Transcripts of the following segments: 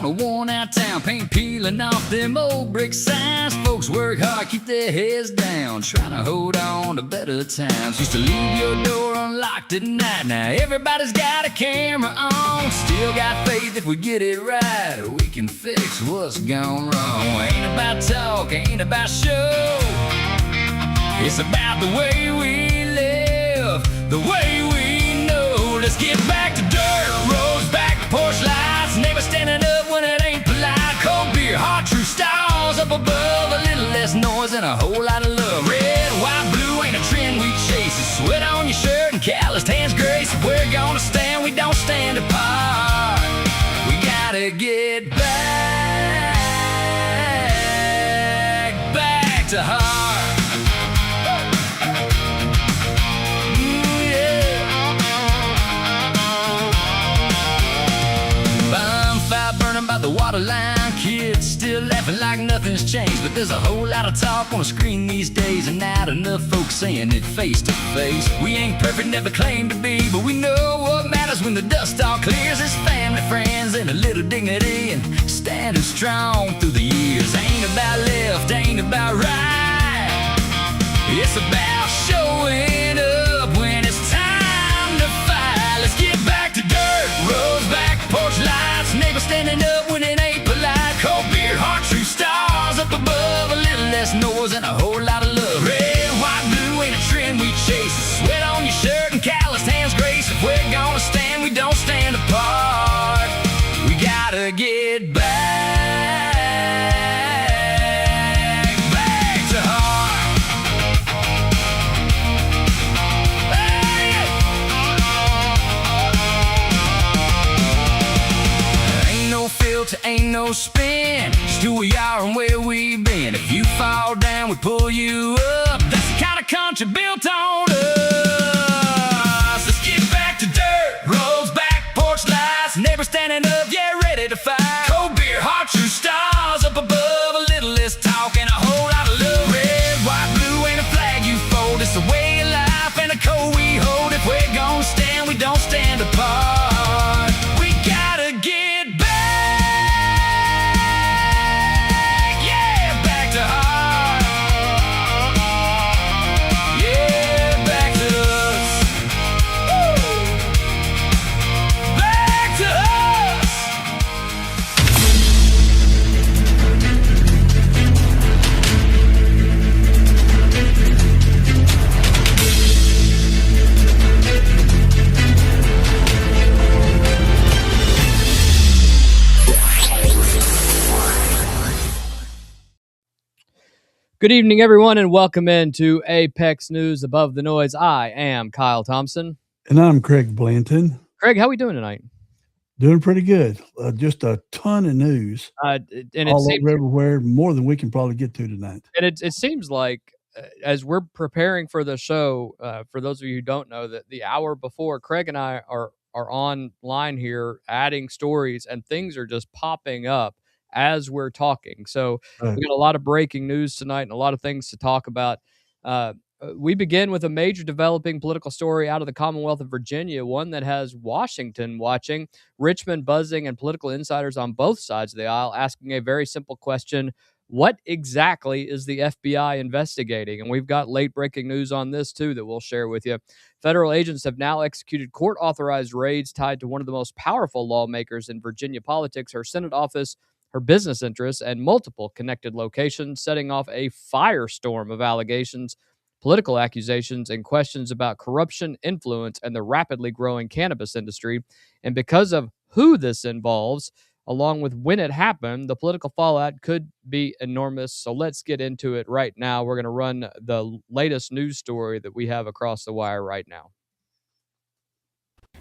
a worn-out town, paint peeling off them old brick signs. Folks work hard, keep their heads down, trying to hold on to better times. Used to leave your door unlocked at night. Now everybody's got a camera on. Still got faith if we get it right, we can fix what's gone wrong. Ain't about talk, ain't about show. It's about the way we live, the way we know. Let's get back to dirt roads, back to porch lights, neighbors standing up when it ain't polite. Cold beer, hot true stars up above, a little less noise and a whole lot of love. Red, white, blue ain't a trend we chase. It's sweat on your shirt and calloused hands grace. If we're gonna stand, we don't stand apart. We gotta get back to heart. By the water line, kids still laughing like nothing's changed. But there's a whole lot of talk on the screen these days, and not enough folks saying it face to face. We ain't perfect, never claimed to be, but we know what matters when the dust all clears. It's family, friends, and a little dignity, and standing strong through the years. Ain't about left, ain't about right. It's about showing up when it's time to fight. Let's get back to dirt roads, back to porch lights, neighbors standing up when it ain't polite. Cold beer, heart true stars up above, a little less noise and a whole lot of love. Red, white, blue ain't a trend we chase. Sweat on your shirt and calloused hands grace. If we're gonna stand, we don't stand apart. We gotta get back to heart. Hey! Ain't no filter, ain't no spin, just who we are and where we've been. If you fall down, we pull you up. That's the kind of country built on us. Let's get back to dirt roads, back porch lights, neighbors standing up, yeah, ready to fight. Cold beer, heart true stars up above, a little less talk and a whole lot of love. Red, white, blue ain't a flag you fold, it's a way of life and a code we hold. If we're gonna stand, we don't stand apart. We gotta get back. Good evening, everyone, and welcome into Apex News Above the Noise. I am Kyle Thompson. And I'm Craig Blanton. Craig, how are we doing tonight? Doing pretty good. Just a ton of news And all over everywhere, more than we can probably get to tonight. And it seems like as we're preparing for the show, for those of you who don't know, that the hour before, Craig and I are online here adding stories, and things are just popping up as we're talking. So we got a lot of breaking news tonight and a lot of things to talk about. We begin with a major developing political story out of the Commonwealth of Virginia, one that has Washington watching, Richmond buzzing, and political insiders on both sides of the aisle asking a very simple question: what exactly is the FBI investigating? And we've got late breaking news on this too that we'll share with you. Federal agents have now executed court-authorized raids tied to one of the most powerful lawmakers in Virginia politics, her Senate office, her business interests, and multiple connected locations, setting off a firestorm of allegations, political accusations, and questions about corruption, influence, and the rapidly growing cannabis industry. And because of who this involves, along with when it happened, the political fallout could be enormous. So let's get into it right now. We're going to run the latest news story that we have across the wire right now.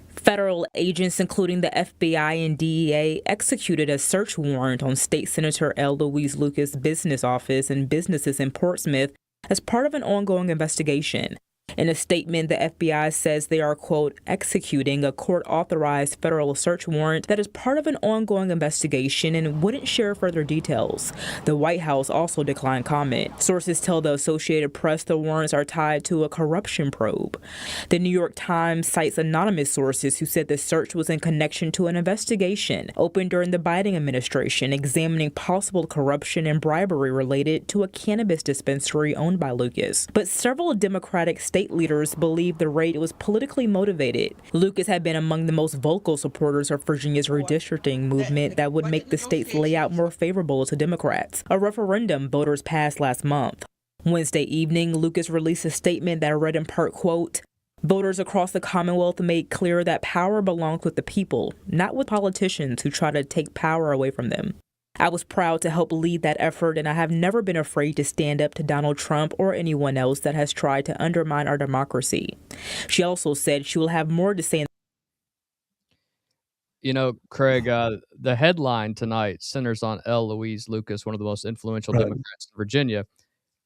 Federal agents, including the FBI and DEA, executed a search warrant on State Senator L. Louise Lucas' business office and businesses in Portsmouth as part of an ongoing investigation. In a statement, the FBI says they are, quote, executing a court-authorized federal search warrant that is part of an ongoing investigation and wouldn't share further details. The White House also declined comment. Sources tell the Associated Press the warrants are tied to a corruption probe. The New York Times cites anonymous sources who said the search was in connection to an investigation opened during the Biden administration examining possible corruption and bribery related to a cannabis dispensary owned by Lucas. But several Democratic state leaders believe the raid was politically motivated. Lucas had been among the most vocal supporters of Virginia's redistricting movement that would make the state's layout more favorable to Democrats, a referendum voters passed last month. Wednesday evening, Lucas released a statement that read in part, quote, voters across the Commonwealth made clear that power belongs with the people, not with politicians who try to take power away from them. I was proud to help lead that effort, and I have never been afraid to stand up to Donald Trump or anyone else that has tried to undermine our democracy. She also said she will have more to say. You know, Craig, the headline tonight centers on L. Louise Lucas, one of the most influential Right. Democrats in Virginia.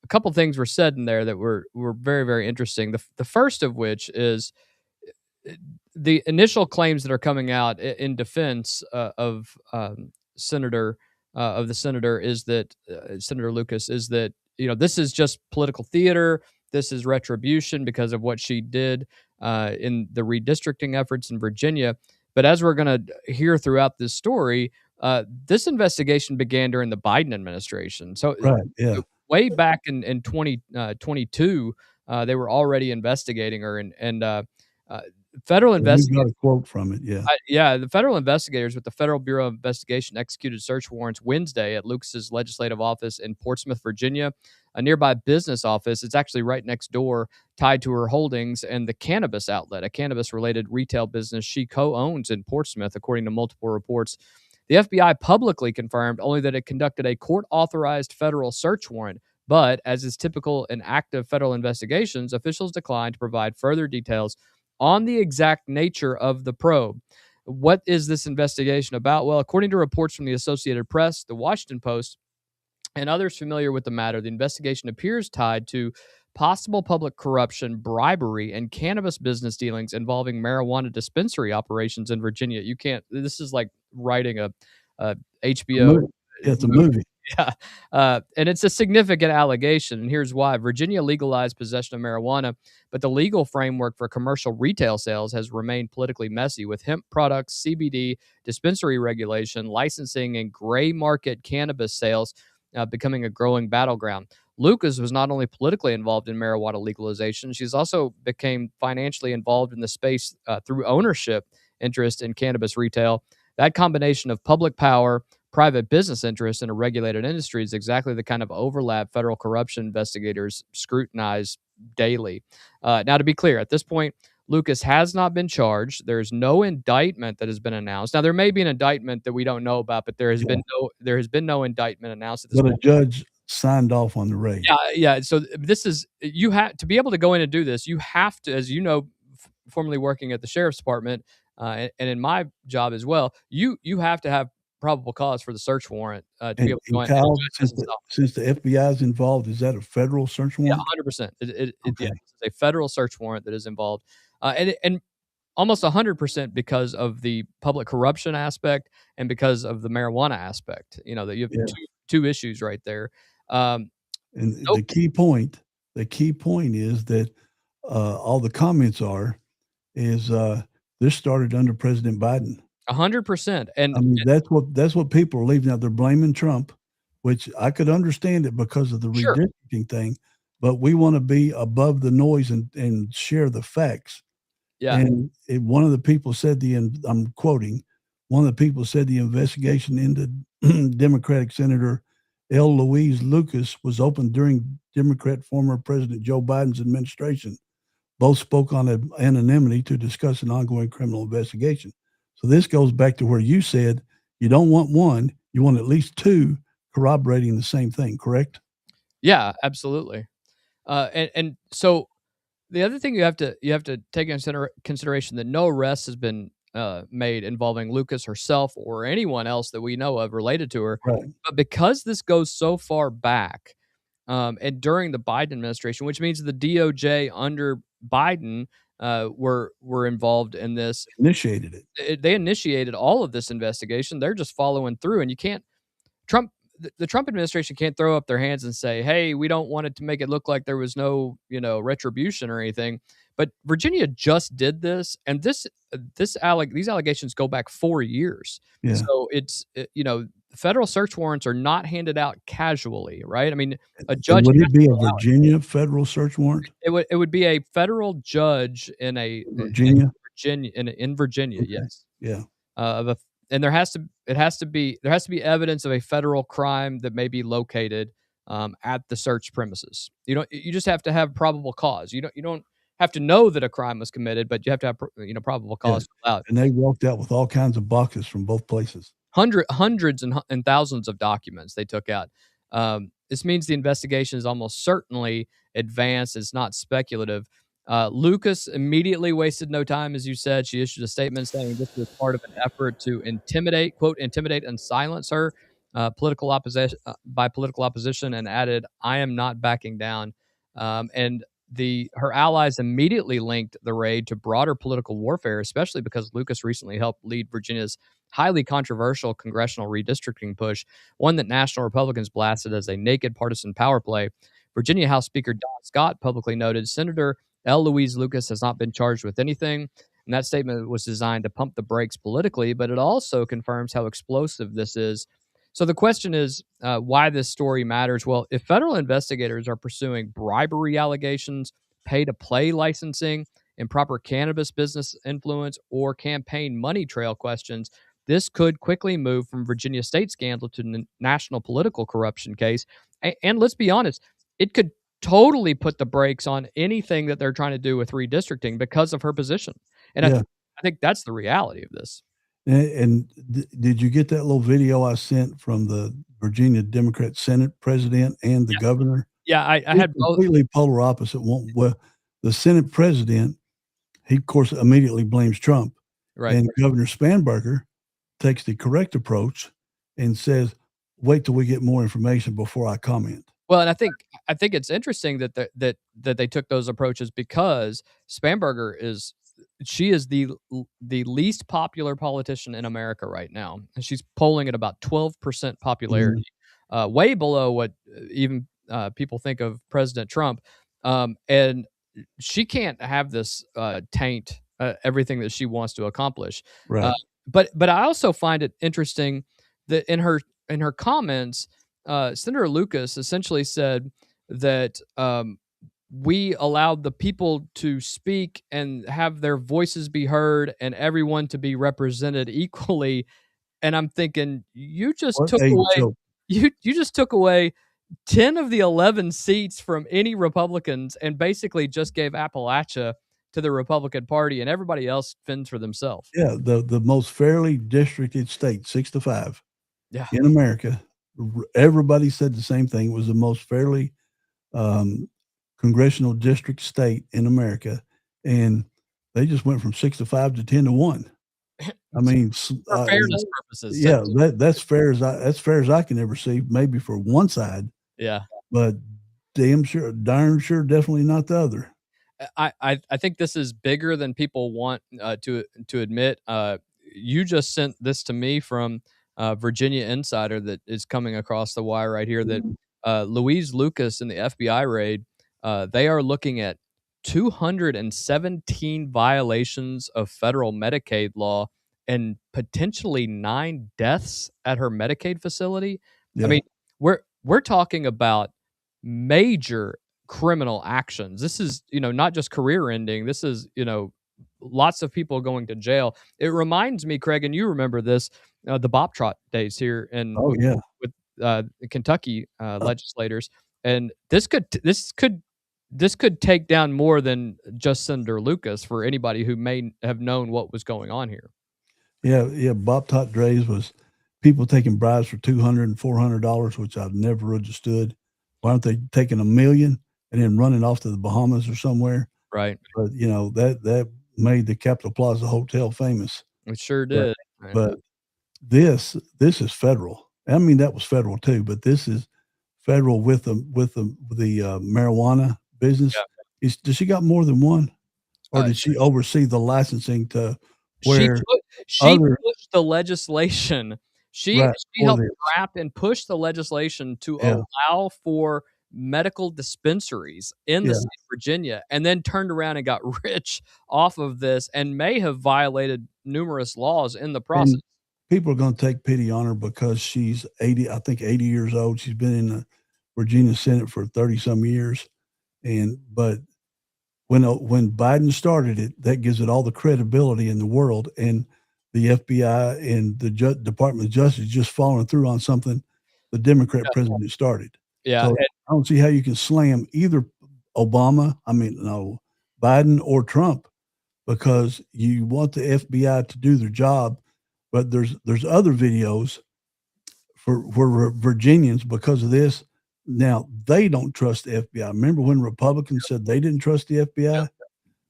A couple things were said in there that were very, very interesting. The first of which is the initial claims that are coming out in defense of Senator of the senator is that Senator Lucas is that this is just political theater. This is retribution because of what she did in the redistricting efforts in Virginia. But as we're going to hear throughout this story, this investigation began during the Biden administration. So Right. Yeah. way back in 2022, they were already investigating her, and federal We investigators. got a quote from it. Yeah. Yeah, the federal investigators with the Federal Bureau of Investigation executed search warrants Wednesday at Lucas's legislative office in Portsmouth, Virginia, a nearby business office. It's actually right next door, tied to her holdings and the cannabis outlet, a cannabis-related retail business she co-owns in Portsmouth, according to multiple reports. The FBI publicly confirmed only that it conducted a court-authorized federal search warrant, but as is typical in active federal investigations, officials declined to provide further details on the exact nature of the probe. What is this investigation about? Well, according to reports from the Associated Press, the Washington Post, and others familiar with the matter, the investigation appears tied to possible public corruption, bribery, and cannabis business dealings involving marijuana dispensary operations in Virginia. This is like writing a HBO movie. Yeah, it's a movie. Yeah. And it's a significant allegation. And here's why. Virginia legalized possession of marijuana, but the legal framework for commercial retail sales has remained politically messy, with hemp products, CBD, dispensary regulation, licensing, and gray market cannabis sales becoming a growing battleground. Lucas was not only politically involved in marijuana legalization, she's also became financially involved in the space through ownership interest in cannabis retail. That combination of public power, private business interests in a regulated industry is exactly the kind of overlap federal corruption investigators scrutinize daily. Now, to be clear, at this point, Lucas has not been charged. There's no indictment that has been announced. Now, there may be an indictment that we don't know about, but there has been no indictment announced at this But point. a judge signed off on the raid. Yeah. So this is you have to be able to go in and do this. You have to, as you know, formerly working at the sheriff's department, and in my job as well, you have to have probable cause for the search warrant to be able to go in. Kyle, since the FBI is involved, is that a federal search Yeah, warrant? 100%. Okay. It's a federal search warrant that is involved, and almost 100% because of the public corruption aspect and because of the marijuana aspect. That you have two issues right there. And the key point is that all the comments is this started under President Biden. 100%. And I mean, that's what people are leaving out. They're blaming Trump, which I could understand it because of the Sure. redistricting thing, but we want to be above the noise and share the facts. Yeah. And one of the people said I'm quoting, one of the people said the investigation into Democratic Senator L. Louise Lucas was opened during Democrat former President Joe Biden's administration. Both spoke on anonymity to discuss an ongoing criminal investigation. So this goes back to where you said you don't want one, you want at least two corroborating the same thing, correct? Yeah, absolutely. And so the other thing you have to take into consideration that no arrest has been made involving Lucas herself or anyone else that we know of related to her. Right. But because this goes so far back, and during the Biden administration, which means the DOJ under Biden were involved in this. Initiated it. They initiated all of this investigation. They're just following through, and you can't Trump the Trump administration can't throw up their hands and say, "Hey, we don't want it to make it look like there was no, retribution or anything." But Virginia just did this, and these allegations go back 4 years. Yeah. So federal search warrants are not handed out casually, right? I mean, a And judge would has it be to a allow it. Virginia federal search warrant? It would be a federal judge in Virginia? in Virginia, Okay. yes. Yeah. Of a and there has to be evidence of a federal crime that may be located at the search premises. You just have to have probable cause. You don't have to know that a crime was committed, but you have to have probable Yeah. cause to allow it. And they walked out with all kinds of boxes from both places. Hundreds and thousands of documents they took out. This means the investigation is almost certainly advanced. It's not speculative. Lucas immediately wasted no time, as you said. She issued a statement saying this was part of an effort to intimidate, quote, intimidate and silence her political opposition by political opposition, and added, "I am not backing down." And her allies immediately linked the raid to broader political warfare, especially because Lucas recently helped lead Virginia's highly controversial congressional redistricting push, one that national Republicans blasted as a naked partisan power play. Virginia House Speaker Don Scott publicly noted Senator L. Louise Lucas has not been charged with anything, and that statement was designed to pump the brakes politically, but it also confirms how explosive this is. So the question is why this story matters. Well, if federal investigators are pursuing bribery allegations, pay-to-play licensing, improper cannabis business influence, or campaign money trail questions, this could quickly move from Virginia state scandal to national political corruption case. And let's be honest, it could totally put the brakes on anything that they're trying to do with redistricting because of her position. And Yeah. I think that's the reality of this. And did you get that little video I sent from the Virginia Democrat Senate president and the governor? Yeah, I had both. Completely polar opposite. Well, the Senate president, he of course immediately blames Trump, Right. and Governor Spanberger takes the correct approach and says, "Wait till we get more information before I comment." Well, and I think it's interesting that they took those approaches because Spanberger is the least popular politician in America right now. And she's polling at about 12% popularity, way below what even people think of President Trump. And she can't have this taint everything that she wants to accomplish. Right. But I also find it interesting that in her comments, Senator Lucas essentially said that we allowed the people to speak and have their voices be heard and everyone to be represented equally. And I'm thinking, you just What took a away joke. you just took away 10 of the 11 seats from any Republicans and basically just gave Appalachia to the Republican Party, and everybody else fends for themselves. Yeah, the most fairly districted state, 6 to 5 Yeah. in America. Everybody said the same thing. It was the most fairly congressional district state in America, and they just went from 6 to 5 to 10 to 1. I mean, For fairness purposes. yeah, that's fair as I can ever see. Maybe for one side, Yeah. but darn sure, definitely not the other. I think this is bigger than people want to admit. You just sent this to me from Virginia Insider that is coming across the wire right here that Louise Lucas in the FBI raid, they are looking at 217 violations of federal Medicaid law and potentially 9 deaths at her Medicaid facility. Yeah. I mean, we're talking about major criminal actions. This is, not just career ending. This is, lots of people going to jail. It reminds me, Craig, and you remember this, the Bop Trot days here in Oh, yeah. with Kentucky legislators, and this could take down more than just Senator Lucas for anybody who may have known what was going on here. Yeah. Bop Tot Drays was people taking bribes for $200 and $400, which I've never understood. Why aren't they taking $1 million and then running off to the Bahamas or somewhere? Right. But that made the Capitol Plaza Hotel famous. It sure did. But this is federal. I mean, that was federal too, but this is federal with the marijuana business. Does she got more than one, or did she oversee the licensing to where she other pushed the legislation. She right helped draft and push the legislation to allow for medical dispensaries in the state of Virginia, and then turned around and got rich off of this, and may have violated numerous laws in the process. And people are going to take pity on her because she's 80, I think 80 years old. She's been in the Virginia Senate for 30 some years. But when Biden started it, that gives it all the credibility in the world. And the FBI and the Department of Justice just following through on something the Democrat president started. Yeah. So I don't see how you can slam either Biden or Trump, because you want the FBI to do their job. But there's other videos for Virginians because of this. Now they don't trust the FBI. Remember when Republicans said they didn't trust the FBI?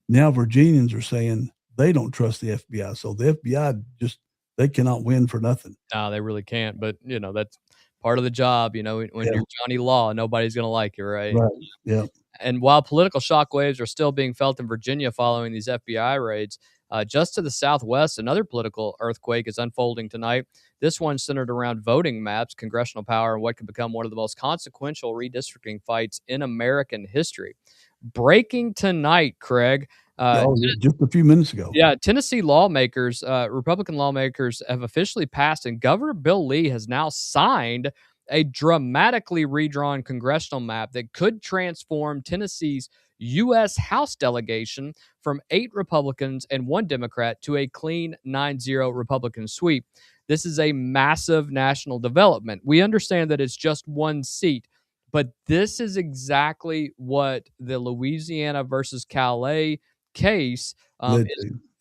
Now Virginians are saying they don't trust the FBI. So the FBI they cannot win for nothing. No, they really can't. But that's part of the job. When you're Johnny Law, nobody's going to like you, right? Right. Yeah. And while political shockwaves are still being felt in Virginia following these FBI raids, just to the southwest, another political earthquake is unfolding tonight. This one centered around voting maps, congressional power, and what could become one of the most consequential redistricting fights in American history. Breaking tonight, Craig. Just a few minutes ago. Yeah, Tennessee lawmakers, Republican lawmakers, have officially passed, and Governor Bill Lee has now signed a dramatically redrawn congressional map that could transform Tennessee's U.S. House delegation from 8 Republicans and 1 Democrat to a clean 9-0 Republican sweep. This is a massive national development. We understand that it's just 1 seat, but this is exactly what the Louisiana versus Calais case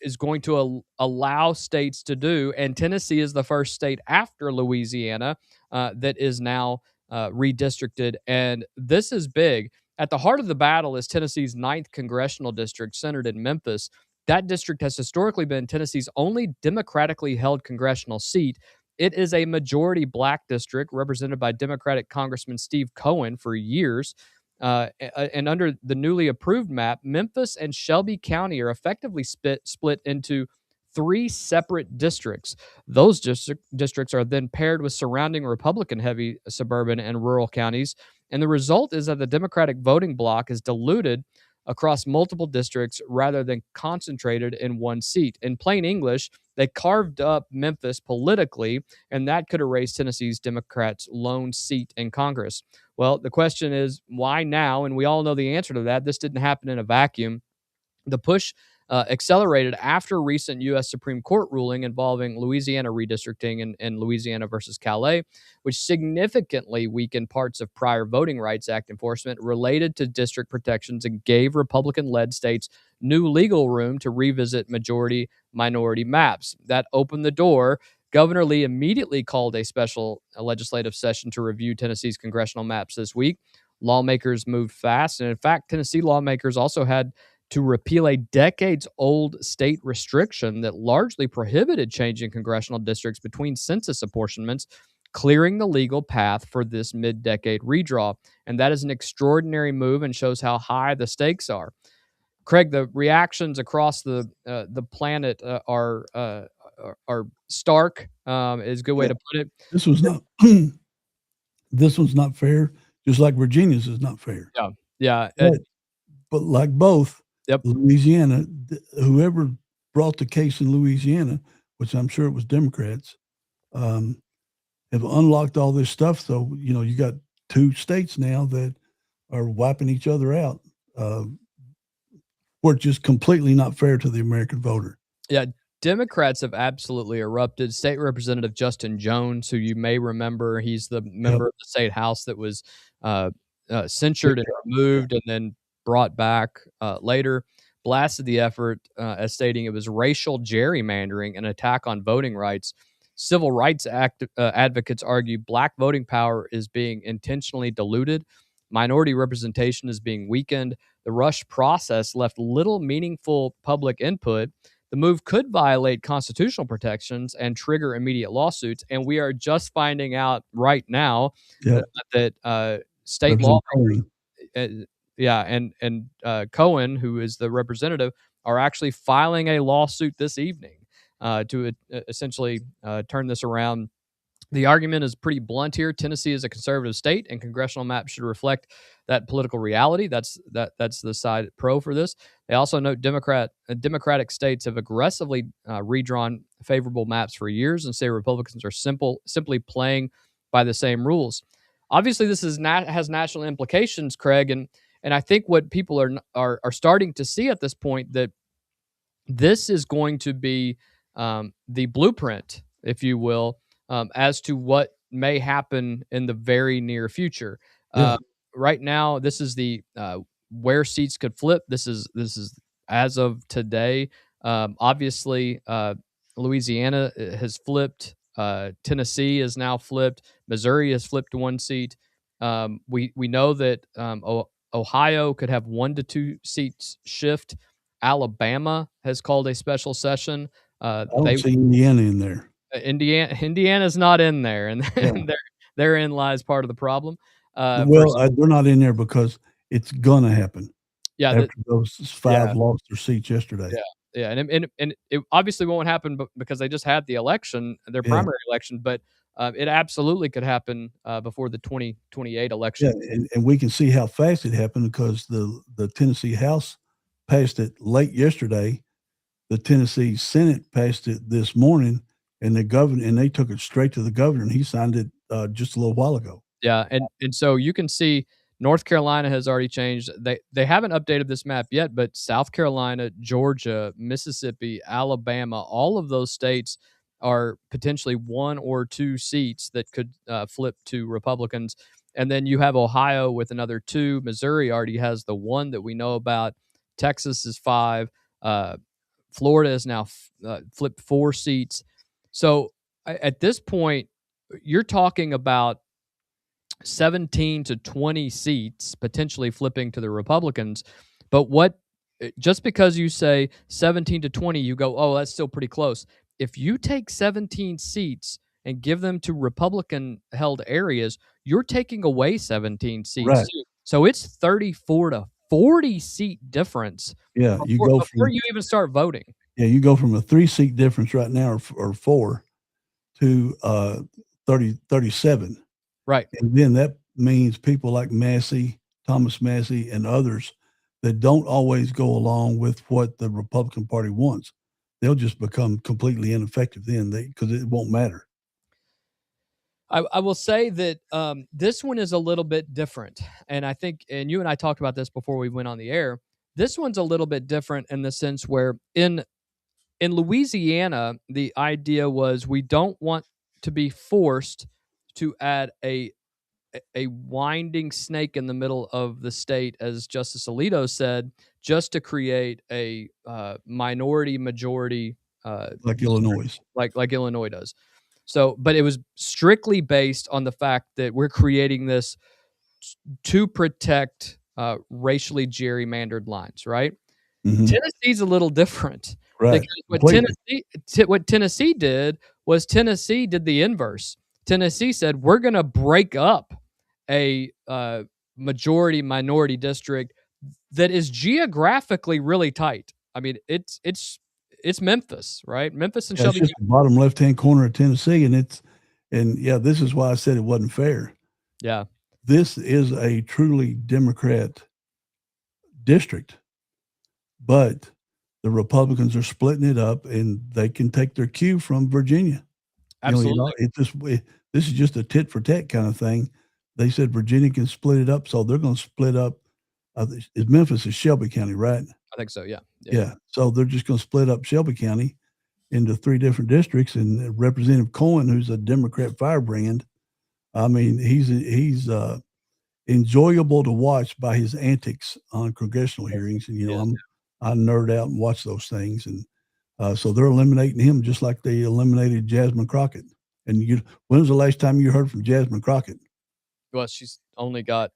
is going to allow states to do. And Tennessee is the first state after Louisiana that is now redistricted. And this is big. At the heart of the battle is Tennessee's 9th congressional district, centered in Memphis. That district has historically been Tennessee's only democratically held congressional seat. It is a majority black district represented by Democratic Congressman Steve Cohen for years. And under the newly approved map, Memphis and Shelby County are effectively split into 3 separate districts. Those districts are then paired with surrounding Republican-heavy suburban and rural counties, and the result is that the Democratic voting bloc is diluted across multiple districts rather than concentrated in 1 seat. In plain English, they carved up Memphis politically, and that could erase Tennessee's Democrats' lone seat in Congress. Well, the question is, why now? And we all know the answer to that. This didn't happen in a vacuum. The push accelerated after recent U.S. Supreme Court ruling involving Louisiana redistricting and Louisiana versus Calais, which significantly weakened parts of prior Voting Rights Act enforcement related to district protections and gave Republican-led states new legal room to revisit majority-minority maps. That opened the door. Governor Lee immediately called a special legislative session to review Tennessee's congressional maps this week. Lawmakers moved fast, and in fact, Tennessee lawmakers also had to repeal a decades-old state restriction that largely prohibited changing congressional districts between census apportionments, clearing the legal path for this mid-decade redraw. And that is an extraordinary move and shows how high the stakes are. Craig, the reactions across the planet are stark. Is a good way to put it. This was not. This one's not fair. Just like Virginia's is not fair. Yeah. But like both, Yep. Louisiana, whoever brought the case in Louisiana, which I'm sure it was Democrats, have unlocked all this stuff. So, you got 2 states now that are wiping each other out, where it's just completely not fair to the American voter. Yeah, Democrats have absolutely erupted. State Representative Justin Jones, who you may remember, he's the member of the state house that was censured and removed and then brought back later, blasted the effort as stating it was racial gerrymandering, an attack on voting rights. Civil rights advocates argue black voting power is being intentionally diluted. Minority representation is being weakened. The rush process left little meaningful public input. the move could violate constitutional protections and trigger immediate lawsuits. And we are just finding out right now Yep. that state Representative lawmakers, Cohen. yeah, and Cohen, who is the representative, are actually filing a lawsuit this evening to essentially turn this around. The argument is pretty blunt here. Tennessee is a conservative state, and congressional maps should reflect that political reality. That's the side pro for this. They also note Democratic states have aggressively redrawn favorable maps for years, and say Republicans are simply playing by the same rules. Obviously, this has national implications, Craig, and I think what people are starting to see at this point, that this is going to be the blueprint, if you will, as to what may happen in the very near future. Yeah. Right now, this is the where seats could flip. This is as of today. Obviously, Louisiana has flipped. Tennessee is now flipped. Missouri has flipped one seat. We know that Ohio could have 1 to 2 seats shift. Alabama has called a special session. I don't see Indiana in there. Indiana's not in there, and, Yeah. and therein lies part of the problem. Well, they're not in there because it's gonna happen. Yeah, After those 5 lost their seats yesterday. yeah, and it obviously won't happen, because they just had the election, their primary election, but it absolutely could happen before the 2028 election. Yeah, and we can see how fast it happened because the Tennessee House passed it late yesterday. The Tennessee Senate passed it this morning, and they took it straight to the governor, and he signed it just a little while ago. Yeah, and so you can see North Carolina has already changed. They haven't updated this map yet, but South Carolina, Georgia, Mississippi, Alabama, all of those states are potentially 1 or 2 seats that could flip to Republicans. And then you have Ohio with another 2. Missouri already has the 1 that we know about. Texas is 5. Florida is now flipped 4 seats. So at this point, you're talking about 17 to 20 seats potentially flipping to the Republicans. But just because you say 17 to 20, you go, oh, that's still pretty close. If you take 17 seats and give them to Republican held areas, you're taking away 17 seats. Right. So it's 34 to 40 seat difference. Yeah, before you even start voting. Yeah, you go from a 3-seat difference right now, or 4, to 37. Right. And then that means people like Thomas Massey, and others that don't always go along with what the Republican Party wants, they'll just become completely ineffective then, because it won't matter. I will say that this one is a little bit different. And I think, and you and I talked about this before we went on the air, this one's a little bit different in the sense where in Louisiana, the idea was we don't want to be forced to add a winding snake in the middle of the state, as Justice Alito said, just to create a minority majority, like Illinois, like Illinois does. So, but it was strictly based on the fact that we're creating this to protect racially gerrymandered lines, right? Mm-hmm. Tennessee's a little different. Right. What Tennessee did was Tennessee did the inverse. Tennessee said, we're going to break up a majority minority district that is geographically really tight. I mean, it's Memphis, right? Memphis and Shelby. It's just the bottom left-hand corner of Tennessee, and yeah, this is why I said it wasn't fair. Yeah. This is a truly Democrat district, but the Republicans are splitting it up, and they can take their cue from Virginia. Absolutely. This is just a tit for tat kind of thing. They said Virginia can split it up, so they're going to split up. Memphis is Shelby County, right? I think so. Yeah. So they're just going to split up Shelby County into 3 different districts, and Representative Cohen, who's a Democrat firebrand, I mean, he's enjoyable to watch by his antics on congressional hearings. And I nerd out and watch those things, and so they're eliminating him just like they eliminated Jasmine Crockett. And when was the last time you heard from Jasmine Crockett? Well, she's only got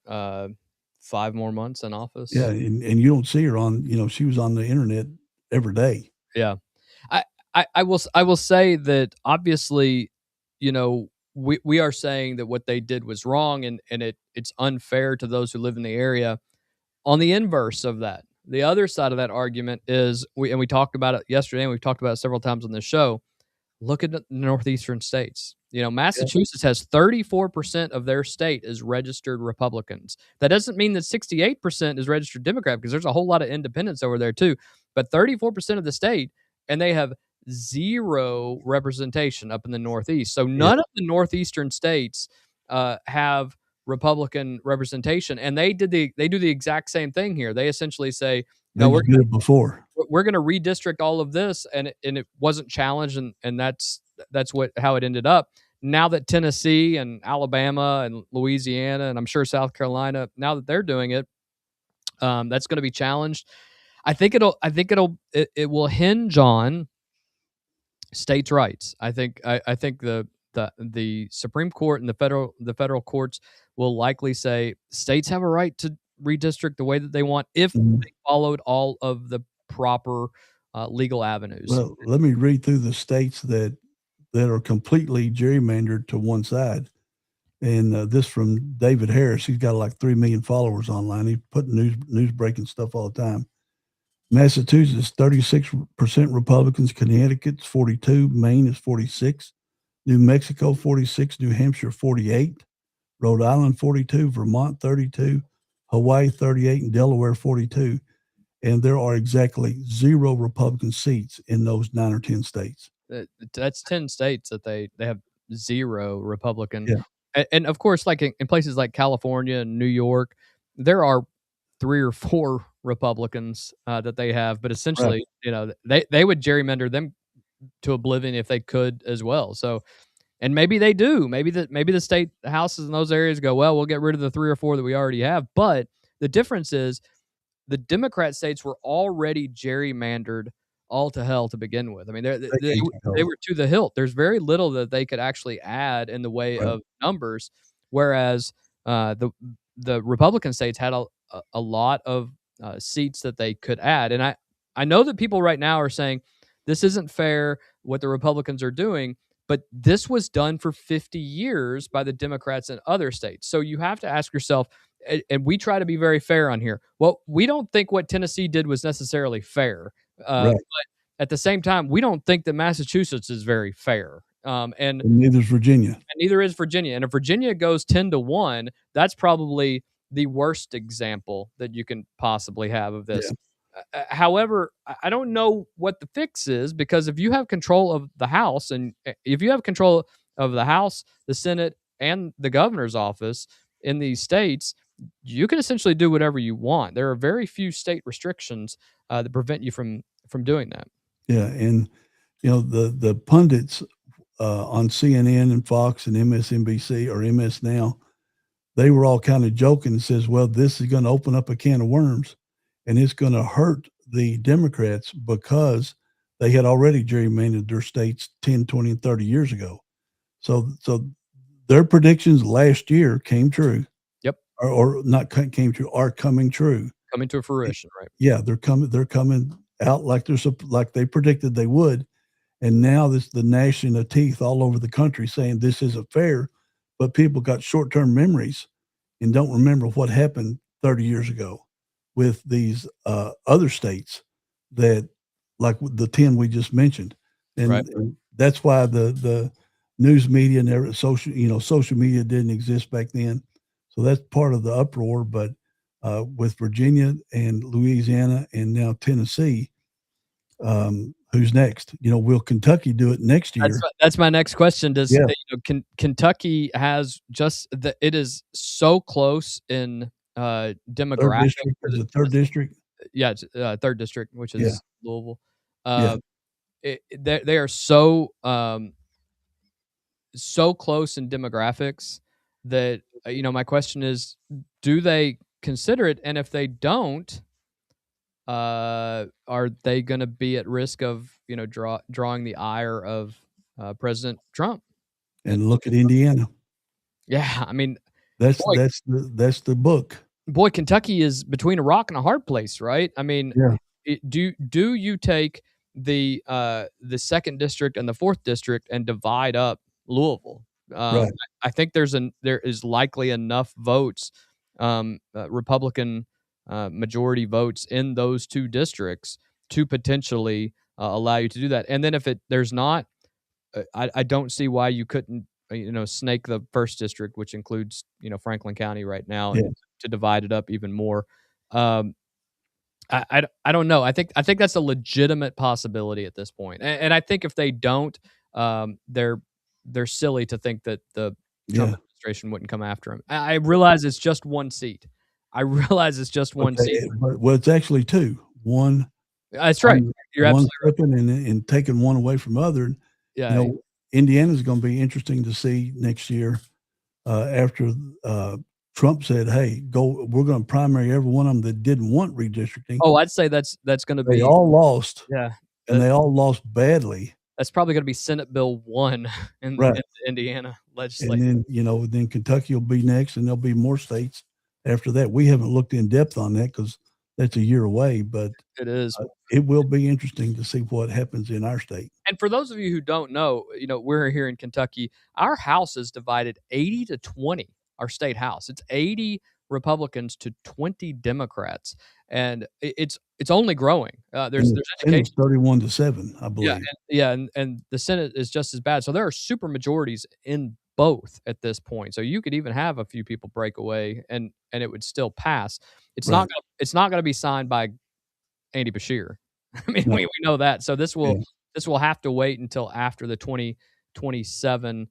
5 more months in office. Yeah, and you don't see her on. She was on the internet every day. Yeah. I will say that obviously, we are saying that what they did was wrong, and it's unfair to those who live in the area. On the inverse of that, the other side of that argument is we talked about it yesterday, and we've talked about it several times on this show. Look at the northeastern states. Yeah. Massachusetts has 34% of their state is registered Republicans. That doesn't mean that 68% is registered Democrat, because there's a whole lot of independents over there too. But 34% of the state, and they have zero representation up in the Northeast. So Yeah. none of the northeastern states have Republican representation, and they do the exact same thing here. They essentially say, They no, we're did it before. going to redistrict all of this, and it wasn't challenged, and that's how it ended up. Now that Tennessee and Alabama and Louisiana, and I'm sure South Carolina, now that they're doing it, that's going to be challenged. It will hinge on states' rights. I think the Supreme Court and the federal courts will likely say states have a right to redistrict the way that they want if Mhm. they followed all of the proper legal avenues. Well, let me read through the states that are completely gerrymandered to one side. And this from David Harris. He's got like 3 million followers online. He's putting news breaking stuff all the time. Massachusetts, 36% Republicans. Connecticut's 42. Maine is 46. New Mexico, 46. New Hampshire, 48. Rhode Island, 42. Vermont, 32. Hawaii, 38. And Delaware, 42. And there are exactly 0 Republican seats in those 9 or 10 states. That's 10 states that they have 0 Republican. Yeah. And of course, like in places like California and New York, there are 3 or 4 Republicans that they have, but essentially, they would gerrymander them to oblivion if they could as well. So, and maybe they do. Maybe the state houses in those areas go, well, we'll get rid of the 3 or 4 that we already have. But the difference is the Democrat states were already gerrymandered all to hell to begin with. I mean, they were to the hilt. There's very little that they could actually add in the way Right. of numbers, whereas the Republican states had a lot of seats that they could add. And I know that people right now are saying this isn't fair what the Republicans are doing, but this was done for 50 years by the Democrats in other states. So you have to ask yourself, and we try to be very fair on here. Well, we don't think what Tennessee did was necessarily fair. Right. But at the same time, we don't think that Massachusetts is very fair. And And neither is Virginia. neither is Virginia. And if Virginia goes 10-1, that's probably the worst example that you can possibly have of this. However, I don't know what the fix is, because if you have control of the House, and if you have control of the House, the Senate, and the governor's office in these states, you can essentially do whatever you want. There are very few state restrictions that prevent you from doing that. Yeah, and the pundits on CNN and Fox and MSNBC or MS Now, they were all kind of joking and says, well, this is going to open up a can of worms, and it's going to hurt the Democrats because they had already gerrymandered their states 10, 20, and 30 years ago. So their predictions last year came true. Yep. Or not came true, are coming true. Coming to fruition, right? Yeah, they're coming out like they predicted they would. And now the gnashing of teeth all over the country saying this isn't fair, but people got short-term memories and don't remember what happened 30 years ago with these other states that, like the 10 we just mentioned. And, Right. and that's why the news media and social media didn't exist back then. So that's part of the uproar. But with Virginia and Louisiana and now Tennessee, who's next? Will Kentucky do it next year? That's my next question. Does Yeah. Kentucky has it is so close in Third demographic. district is the third district. Yeah, it's, third district, which is Yeah. Louisville. Yeah. They are so close in demographics that my question is, do they consider it? And if they don't, are they going to be at risk of drawing the ire of President Trump? And look at Indiana. Yeah, I mean, That's boy, the book. Kentucky is between a rock and a hard place, right? I mean, Yeah. do you take the second district and the fourth district and divide up Louisville. Right. I think there is likely enough votes, Republican majority votes in those two districts to potentially allow you to do that. And then if there's not, I don't see why you couldn't snake the first district, which includes Franklin County right now, Yeah. and to divide it up even more. Um, I don't know. I think that's a legitimate possibility at this point. And I think if they don't, they're silly to think that the Trump Yeah. administration wouldn't come after him. I realize it's just one seat. I realize it's just one seat. Well, it's actually two. One. That's right. You're one absolutely right. and taking one away from other. Yeah. Indiana's going to be interesting to see next year after Trump said, "Hey, go. We're going to primary every one of them that didn't want redistricting." Oh, I'd say that's going to be. They all lost. Yeah. And they all lost badly. That's probably going to be Senate Bill 1 in the Indiana legislature. And then, then Kentucky will be next, and there'll be more states after that. We haven't looked in depth on that because that's a year away, but it is. It will be interesting to see what happens in our state. And for those of you who don't know, we're here in Kentucky. Our House is divided 80-20. Our state House, it's 80 Republicans to 20 Democrats, and it's only growing. There's education 31-7, I believe. And the Senate is just as bad. So there are super majorities in both at this point. So you could even have a few people break away, and it would still pass. It's not going to be signed by Andy Beshear. I mean, we know that. So this will have to wait until after the 2027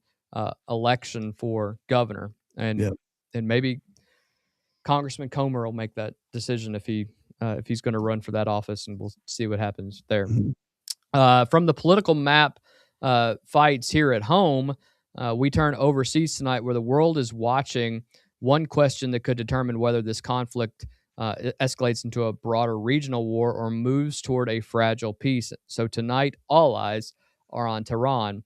election for governor, and maybe Congressman Comer will make that decision if he's going to run for that office, and we'll see what happens there. Mm-hmm. From the political map fights here at home, we turn overseas tonight, where the world is watching one question that could determine whether this conflict escalates into a broader regional war or moves toward a fragile peace. So tonight, all eyes are on Tehran.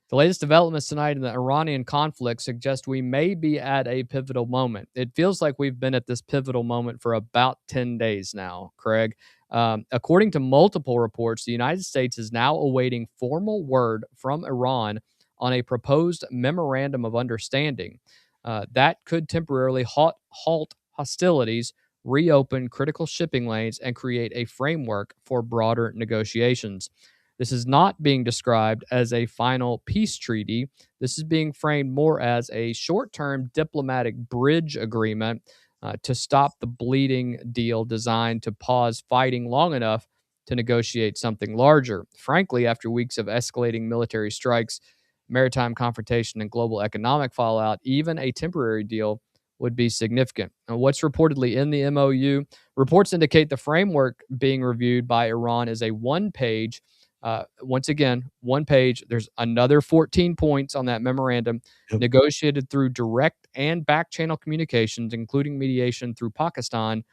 The latest developments tonight in the Iranian conflict suggest we may be at a pivotal moment. It feels like we've been at this pivotal moment for about 10 days now, Craig. According to multiple reports, the United States is now awaiting formal word from Iran on a proposed memorandum of understanding that could temporarily halt hostilities, reopen critical shipping lanes, and create a framework for broader negotiations. This is not being described as a final peace treaty. This is being framed more as a short-term diplomatic bridge agreement to stop the bleeding deal designed to pause fighting long enough to negotiate something larger. Frankly, after weeks of escalating military strikes, maritime confrontation, and global economic fallout, even a temporary deal would be significant. Now, what's reportedly in the MOU? Reports indicate the framework being reviewed by Iran is a one-page. Once again, one page. There's another 14 points on that memorandum, negotiated through direct and back channel communications, including mediation through Pakistan.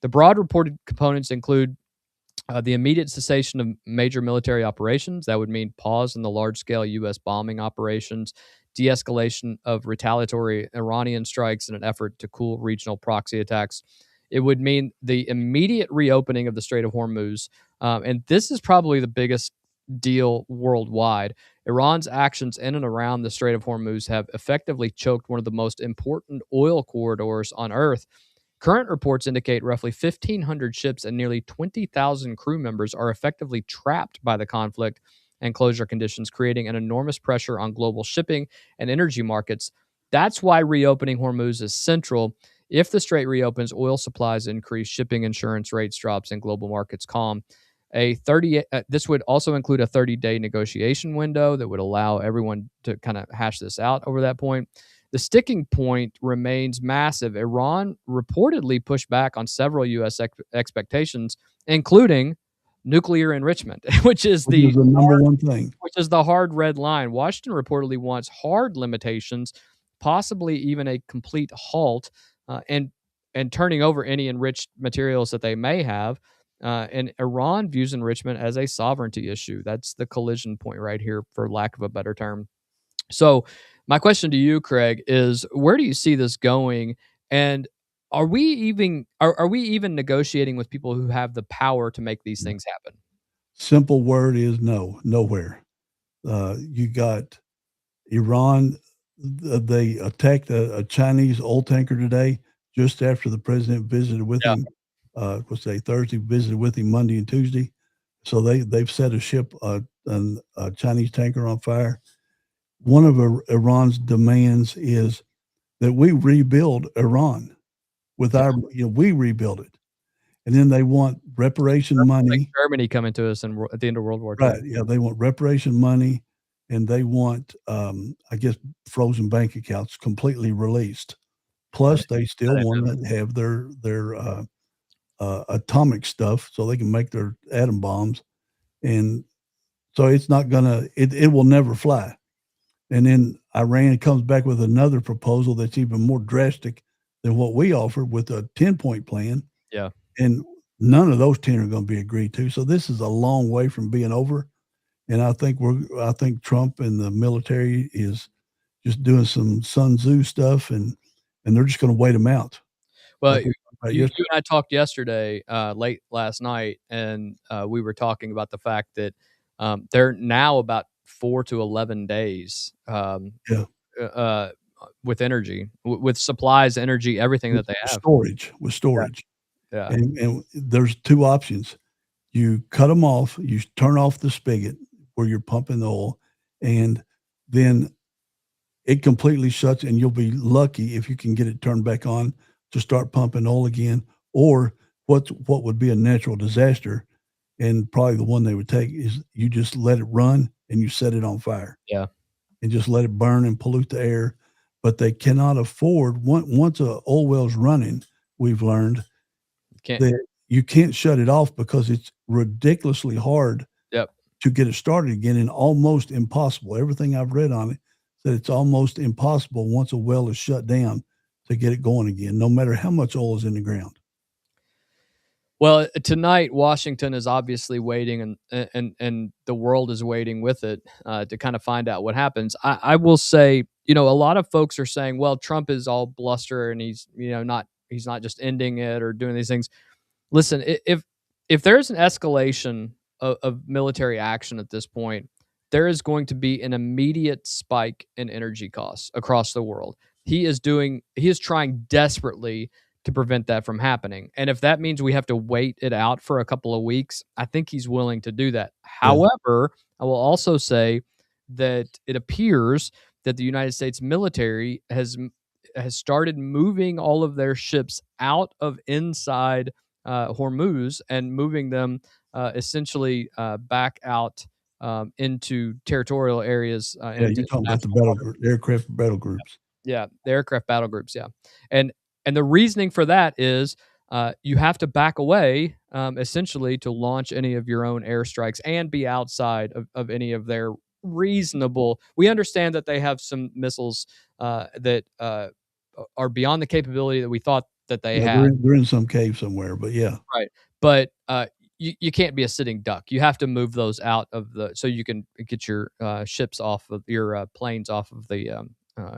The broad reported components include the immediate cessation of major military operations. That would mean pause in the large-scale U.S. bombing operations, de-escalation of retaliatory Iranian strikes in an effort to cool regional proxy attacks. It would mean the immediate reopening of the Strait of Hormuz. And this is probably the biggest deal worldwide. Iran's actions in and around the Strait of Hormuz have effectively choked one of the most important oil corridors on Earth. Current reports indicate roughly 1,500 ships and nearly 20,000 crew members are effectively trapped by the conflict and closure conditions, creating an enormous pressure on global shipping and energy markets. That's why reopening Hormuz is central. If the strait reopens, oil supplies increase, shipping insurance rates drops, and global markets calm. This would also include a 30-day negotiation window that would allow everyone to kind of hash this out over that point. The sticking point remains massive. Iran reportedly pushed back on several U.S. expectations, including nuclear enrichment, which is the number one thing. Which is the hard red line. Washington reportedly wants hard limitations, possibly even a complete halt, and turning over any enriched materials that they may have. And Iran views enrichment as a sovereignty issue. That's the collision point right here, for lack of a better term. So my question to you, Craig, is where do you see this going? And are we even negotiating with people who have the power to make these things happen? Simple word is no, nowhere. You got Iran. They attacked a Chinese oil tanker today, just after the president visited with Yeah. him. Let's say Thursday, visited with him Monday and Tuesday. So they've set a ship, a Chinese tanker on fire. One of Iran's demands is that we rebuild Iran with Yeah. we rebuild it, and then they want reparation Like money. Germany coming to us at the end of World War II. Right? Yeah, they want reparation money, and they want, I guess, frozen bank accounts completely released. Plus, they still want to have their atomic stuff so they can make their atom bombs, and so it's not gonna. It will never fly. And then Iran comes back with another proposal that's even more drastic than what we offered with a 10-point plan. Yeah. And none of those 10 are going to be agreed to. So this is a long way from being over. And I think Trump and the military is just doing some Sun Tzu stuff, and they're just going to wait them out. Well, Like you and I talked yesterday, late last night, and we were talking about the fact that they're now about 4 to 11 days Yeah. with energy, with supplies, energy, everything that they have. With storage. Yeah. And there's two options. You cut them off, you turn off the spigot where you're pumping the oil, and then it completely shuts, and you'll be lucky if you can get it turned back on to start pumping oil again. Or what would be a natural disaster, and probably the one they would take, is you just let it run and you set it on fire. Yeah. And just let it burn and pollute the air. But they cannot afford, once a oil well's running, we've learned that you can't shut it off because it's ridiculously hard to get it started again, and almost impossible. Everything I've read on it said it's almost impossible once a well is shut down to get it going again, no matter how much oil is in the ground. Well, tonight Washington is obviously waiting, and the world is waiting with it to kind of find out what happens. I will say, a lot of folks are saying, well, Trump is all bluster and he's not just ending it or doing these things. Listen, if there's an escalation of military action at this point, there is going to be an immediate spike in energy costs across the world. He is trying desperately to prevent that from happening. And if that means we have to wait it out for a couple of weeks, I think he's willing to do that. Yeah. However, I will also say that it appears that the United States military has started moving all of their ships out of inside Hormuz and moving them essentially back out into territorial areas. Yeah, you're talking about the aircraft battle groups. Yeah, the aircraft battle groups. Yeah, and the reasoning for that is you have to back away essentially to launch any of your own airstrikes and be outside of any of their reasonable. We understand that they have some missiles that are beyond the capability that we thought that they had. They're in some cave somewhere, but yeah. Right. But you can't be a sitting duck. You have to move those out of so you can get your ships off of your planes off of the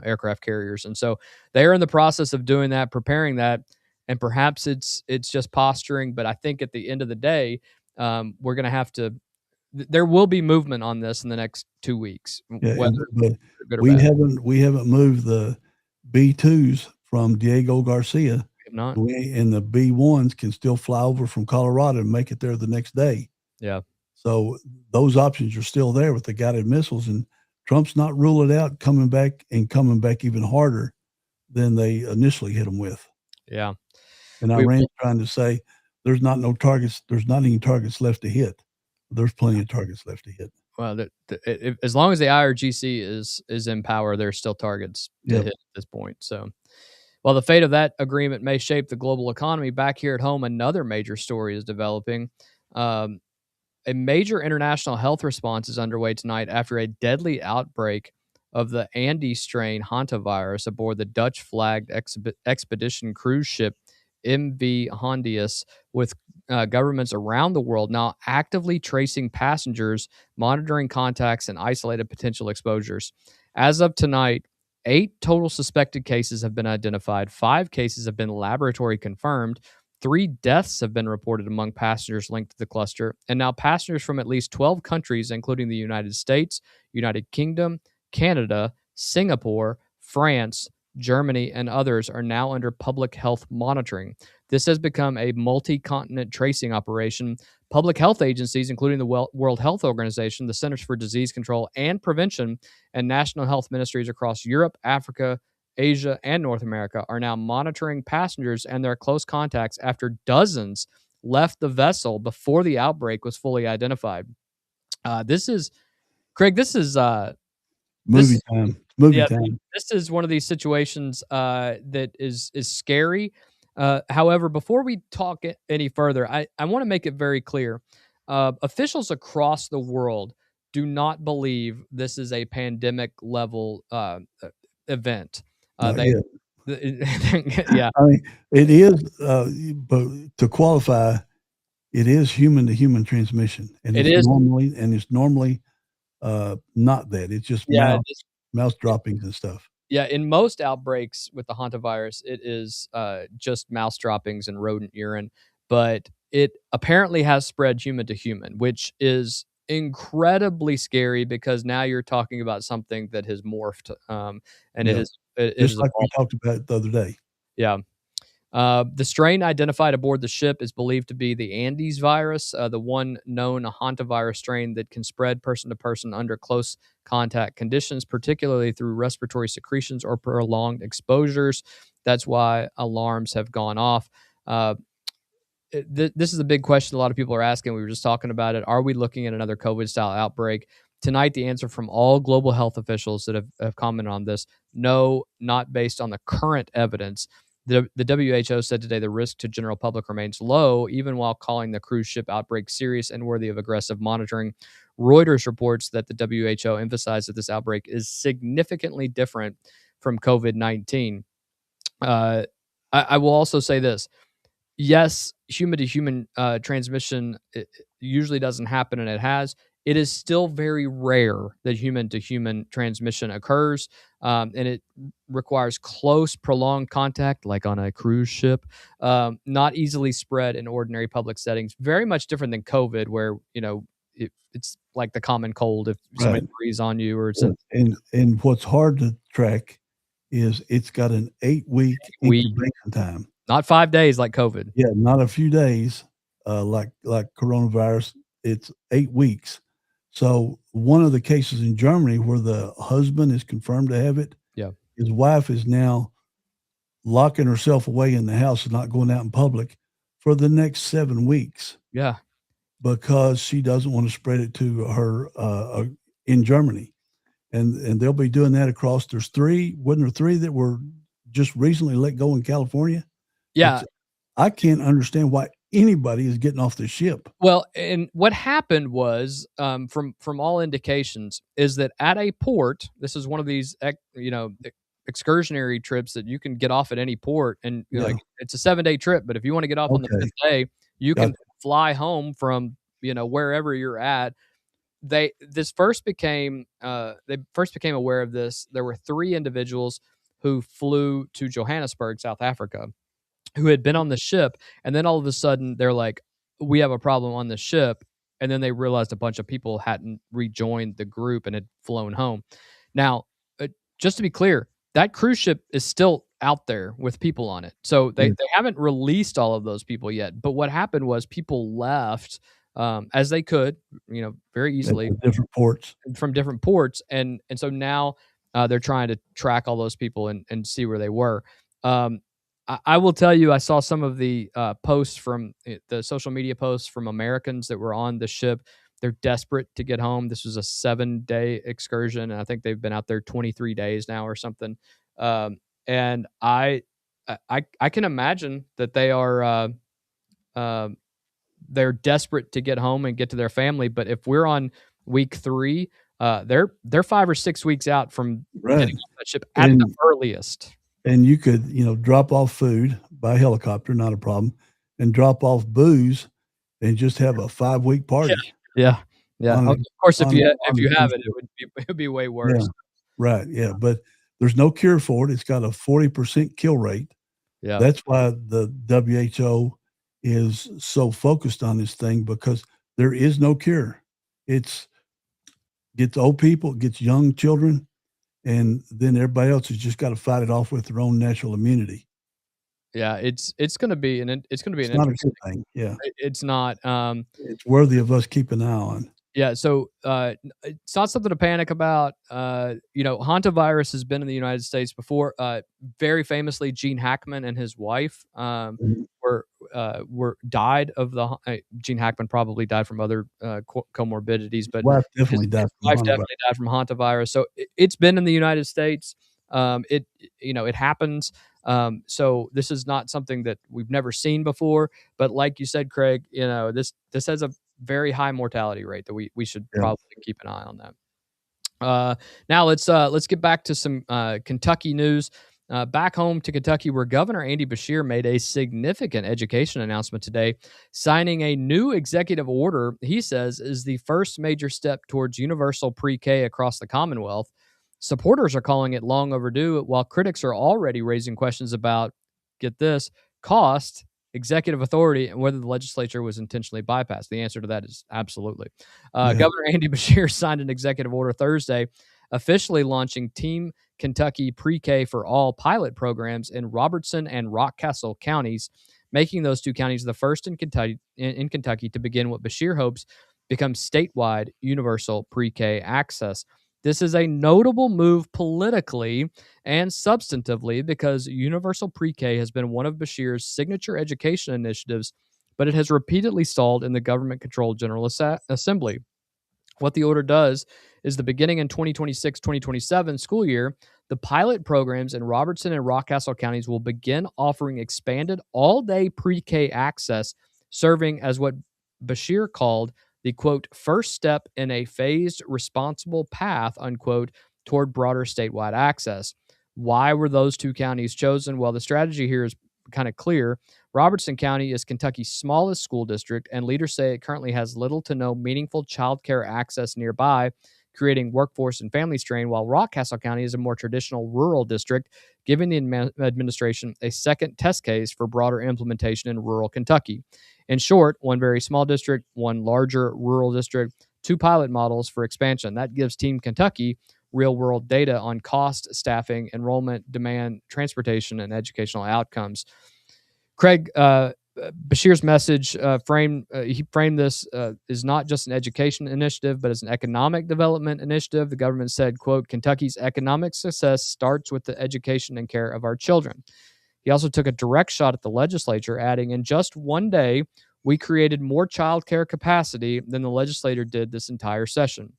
aircraft carriers. And so they are in the process of doing that, preparing that. And perhaps it's just posturing. But I think at the end of the day, we're going to have to. There will be movement on this in the next 2 weeks. Yeah, whether but good or we bad. haven't moved the B2s from Diego Garcia. If not. And the B1s can still fly over from Colorado and make it there the next day. Yeah. So those options are still there with the guided missiles, and Trump's not ruling out coming back even harder than they initially hit them with. Yeah. And Iran's trying to say there's not any targets left to hit. There's plenty of targets left to hit. Well, as long as the IRGC is in power, there's still targets to hit at this point. So, while the fate of that agreement may shape the global economy, back here at home, another major story is developing. A major international health response is underway tonight after a deadly outbreak of the Andes strain Hantavirus aboard the Dutch-flagged expedition cruise ship MV Hondius, with governments around the world now actively tracing passengers, monitoring contacts, and isolated potential exposures. As of tonight, 8 total suspected cases have been identified. 5 cases have been laboratory confirmed. 3 deaths have been reported among passengers linked to the cluster, and now passengers from at least 12 countries, including the United States, United Kingdom, Canada, Singapore, France, Germany, and others are now under public health monitoring. This has become a multi-continent tracing operation. Public health agencies, including the World Health Organization, the Centers for Disease Control and Prevention, and national health ministries across Europe, Africa, Asia, and North America, are now monitoring passengers and their close contacts after dozens left the vessel before the outbreak was fully identified. This is, Craig, this is Movie time. Movie yeah, time. this is one of these situations that is scary. However, before we talk any further, I want to make it very clear. Officials across the world do not believe this is a pandemic level event. Not They, yet. yeah, I mean, it is, but to qualify, it is human to human transmission, and It it's is. normally not that. It's just Yeah, mouse droppings and stuff. yeah. In most outbreaks with the hantavirus, it is just mouse droppings and rodent urine, but it apparently has spread human to human, which is incredibly scary because now you're talking about something that has morphed, and Yeah. it Just is like we evolved. talked about the other day. Yeah. The strain identified aboard the ship is believed to be the Andes virus, the one known hantavirus strain that can spread person to person under close contact conditions, particularly through respiratory secretions or prolonged exposures. That's why alarms have gone off. Uh, this is a big question a lot of people are asking. We were just talking about it. Are we looking at another COVID style outbreak? Tonight, the answer from all global health officials that have commented on this: no, not based on the current evidence. The WHO said today the risk to general public remains low, even while calling the cruise ship outbreak serious and worthy of aggressive monitoring. Reuters reports that the WHO emphasized that this outbreak is significantly different from COVID-19. I will also say this. Yes, human to human transmission usually doesn't happen, and it has. It is still very rare that human to human transmission occurs, and it requires close, prolonged contact, like on a cruise ship, not easily spread in ordinary public settings. Very much different than COVID, where it's like the common cold if somebody Right. breathes on you, or it's And what's hard to track is it's got an 8-week week, incubation time. not 5 days like COVID. Yeah, not a few days, like coronavirus. It's 8 weeks. So one of the cases in Germany where the husband is confirmed to have it, Yeah. his wife is now locking herself away in the house and not going out in public for the next 7 weeks Yeah. because she doesn't want to spread it to her in Germany. And they'll be doing that across. Wasn't there 3 that were just recently let go in California? Yeah. I can't understand why anybody is getting off the ship. Well, and what happened was, from all indications, is that at a port, this is one of these, excursionary trips that you can get off at any port, and Yeah. it's a 7-day trip. But if you want to get off on the Okay. 5th day, you can Gotcha. fly home from wherever you're at. They first became aware of this. There were 3 individuals who flew to Johannesburg, South Africa, who had been on the ship, and then all of a sudden they're like, we have a problem on the ship, and then they realized a bunch of people hadn't rejoined the group and had flown home. Now, just to be clear, that cruise ship is still out there with people on it, so they haven't released all of those people yet. But what happened was people left as they could, very easily Different ports. from different ports, and so now they're trying to track all those people and see where they were. I will tell you, I saw some of the posts from the social media posts from Americans that were on the ship. They're desperate to get home. This was a 7-day excursion, and I think they've been out there 23 days now or something. And I can imagine that they are they're desperate to get home and get to their family. But if we're on week 3, they're 5 or 6 weeks out from getting off that ship at the earliest. And you could, drop off food by helicopter, not a problem, and drop off booze and just have a 5-week party. Yeah. Of course, if you have it, it would be way worse. Yeah. Right. Yeah. But there's no cure for it. It's got a 40% kill rate. Yeah. That's why the WHO is so focused on this thing because there is no cure. It's gets old people, gets young children, and then everybody else has just got to fight it off with their own natural immunity. Yeah, it's going to be it's going to be It's an not a interesting. good thing. Yeah, It's not. it's worthy of us keeping an eye on. Yeah, so it's not something to panic about. Hantavirus has been in the United States before. Very famously, Gene Hackman and his wife Mhm. were died of the. Gene Hackman probably died from other comorbidities, His but wife his, definitely died his from wife Hantavirus. definitely died from hantavirus. So it's been in the United States. It happens. So this is not something that we've never seen before. But like you said, Craig, this has a very high mortality rate that we should Yeah. probably keep an eye on that. Now let's get back to some Kentucky news. Back home to Kentucky, where Governor Andy Beshear made a significant education announcement today, signing a new executive order he says is the first major step towards universal pre-K across the Commonwealth. Supporters are calling it long overdue, while critics are already raising questions about, get this, cost, executive authority, and whether the legislature was intentionally bypassed. The answer to that is absolutely. Yeah. Governor Andy Beshear signed an executive order Thursday, officially launching Team Kentucky Pre-K for All pilot programs in Robertson and Rockcastle counties, making those two counties the first in Kentucky to begin what Beshear hopes becomes statewide universal pre-K access. This is a notable move politically and substantively because universal pre-K has been one of Beshear's signature education initiatives, but it has repeatedly stalled in the government-controlled General Assembly. What the order does is the beginning in 2026-2027 school year, the pilot programs in Robertson and Rockcastle counties will begin offering expanded all-day pre-K access, serving as what Beshear called the, quote, first step in a phased, responsible path, unquote, toward broader statewide access. Why were those two counties chosen? Well, the strategy here is kind of clear. Robertson County is Kentucky's smallest school district, and leaders say it currently has little to no meaningful child care access nearby, creating workforce and family strain, while Rockcastle County is a more traditional rural district, giving the administration a second test case for broader implementation in rural Kentucky. In short, one very small district, one larger rural district, two pilot models for expansion. That gives Team Kentucky real-world data on cost, staffing, enrollment, demand, transportation, and educational outcomes. Craig, Beshear's message he framed this is not just an education initiative, but as an economic development initiative. The government said, quote, Kentucky's economic success starts with the education and care of our children. He also took a direct shot at the legislature, adding, in just one day, we created more child care capacity than the legislature did this entire session.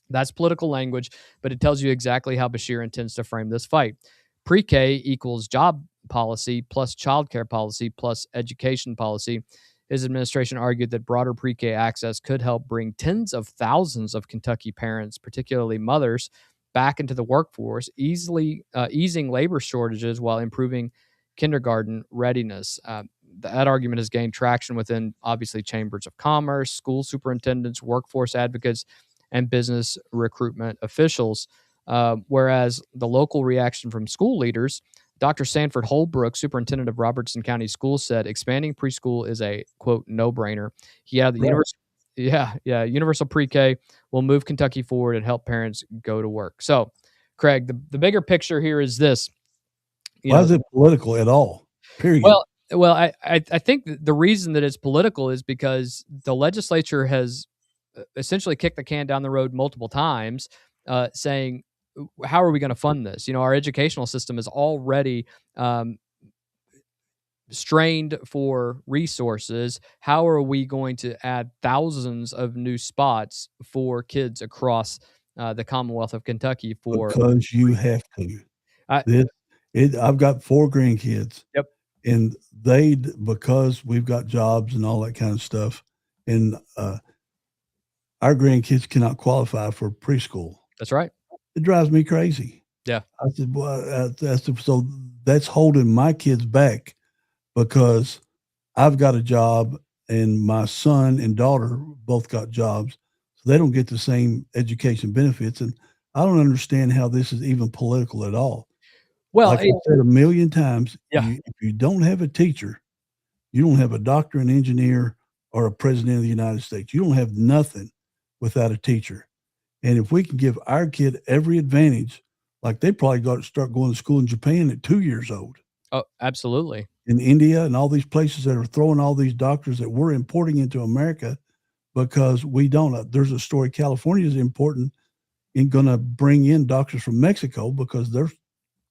That's political language, but it tells you exactly how Beshear intends to frame this fight. Pre-K equals job policy plus childcare policy plus education policy. His administration argued that broader pre-K access could help bring tens of thousands of Kentucky parents, particularly mothers, back into the workforce, easing labor shortages while improving kindergarten readiness. That argument has gained traction within, obviously, chambers of commerce, school superintendents, workforce advocates, and business recruitment officials. Whereas the local reaction from school leaders, Dr. Sanford Holbrook, superintendent of Robertson County Schools, said expanding preschool is a, quote, no-brainer. He added the universal pre-K will move Kentucky forward and help parents go to work. So, Craig, the bigger picture here is this. Why is it political at all? Period. Well, I think the reason that it's political is because the legislature has essentially kicked the can down the road multiple times, saying, how are we going to fund this? Our educational system is already strained for resources. How are we going to add thousands of new spots for kids across the Commonwealth of Kentucky? Because you have to. I- I've got 4 grandkids. Yep. And because we've got jobs and all that kind of stuff, and our grandkids cannot qualify for preschool. That's right. It drives me crazy. Yeah. I said, well, so that's holding my kids back because I've got a job and my son and daughter both got jobs. So they don't get the same education benefits. And I don't understand how this is even political at all. Well, like I said a million times, Yeah. if you don't have a teacher You don't have a doctor, an engineer, or a president of the United States. You don't have nothing without a teacher. And if we can give our kid every advantage, like they probably got to start going to school in Japan at 2 years old. Oh, absolutely. In India and all these places that are throwing all these doctors that we're importing into America because we don't. There's a story, California is important in going to bring in doctors from Mexico because they're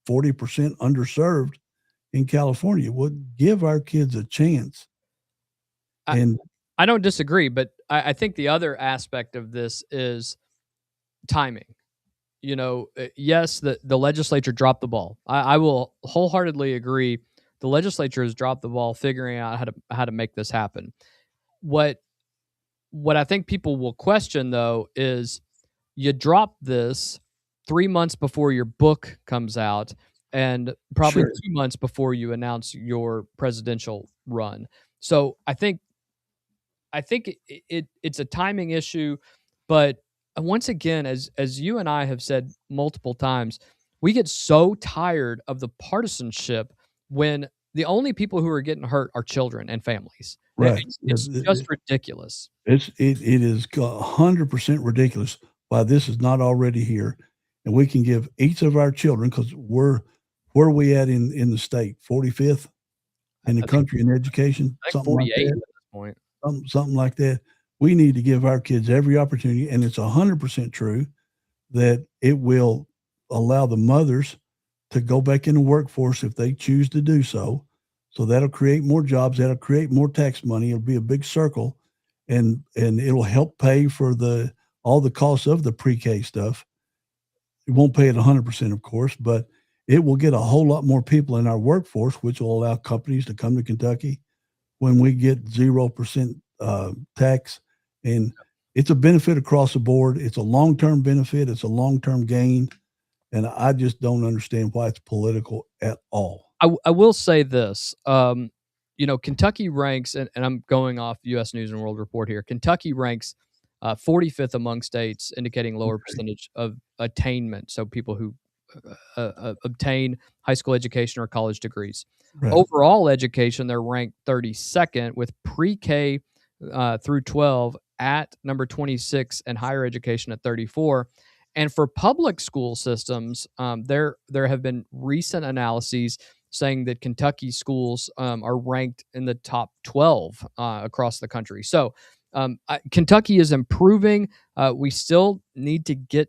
40% underserved in California. Would give our kids a chance. I don't disagree, but I think the other aspect of this is timing. Yes, the legislature dropped the ball. I will wholeheartedly agree. The legislature has dropped the ball figuring out how to make this happen. What I think people will question, though, is you drop this 3 months before your book comes out and probably Sure. 2 months before you announce your presidential run. So I think it's a timing issue, but once again, as you and I have said multiple times, we get so tired of the partisanship when the only people who are getting hurt are children and families. Right. It's just ridiculous. It is 100% ridiculous why this is not already here, and we can give each of our children, because where are we at in the state? 45th in the country in education, I think something 48 like that. at this point. Something like that. We need to give our kids every opportunity, and it's 100% true that it will allow the mothers to go back in the workforce if they choose to do so. So that'll create more jobs. That'll create more tax money. It'll be a big circle, and it'll help pay for all the costs of the pre-K stuff. It won't pay it 100%, of course, but it will get a whole lot more people in our workforce, which will allow companies to come to Kentucky when we get 0% tax. And it's a benefit across the board. It's a long-term benefit. It's a long-term gain. And I just don't understand why it's political at all. I will say this. Kentucky ranks, and I'm going off U.S. News and World Report here. Kentucky ranks 45th among states, indicating lower percentage of attainment. So people who obtain high school education or college degrees. Right. Overall education, they're ranked 32nd, with pre-K through 12 at number 26 and higher education at 34. And for public school systems, there have been recent analyses saying that Kentucky schools are ranked in the top 12 across the country. So Kentucky is improving. We still need to get,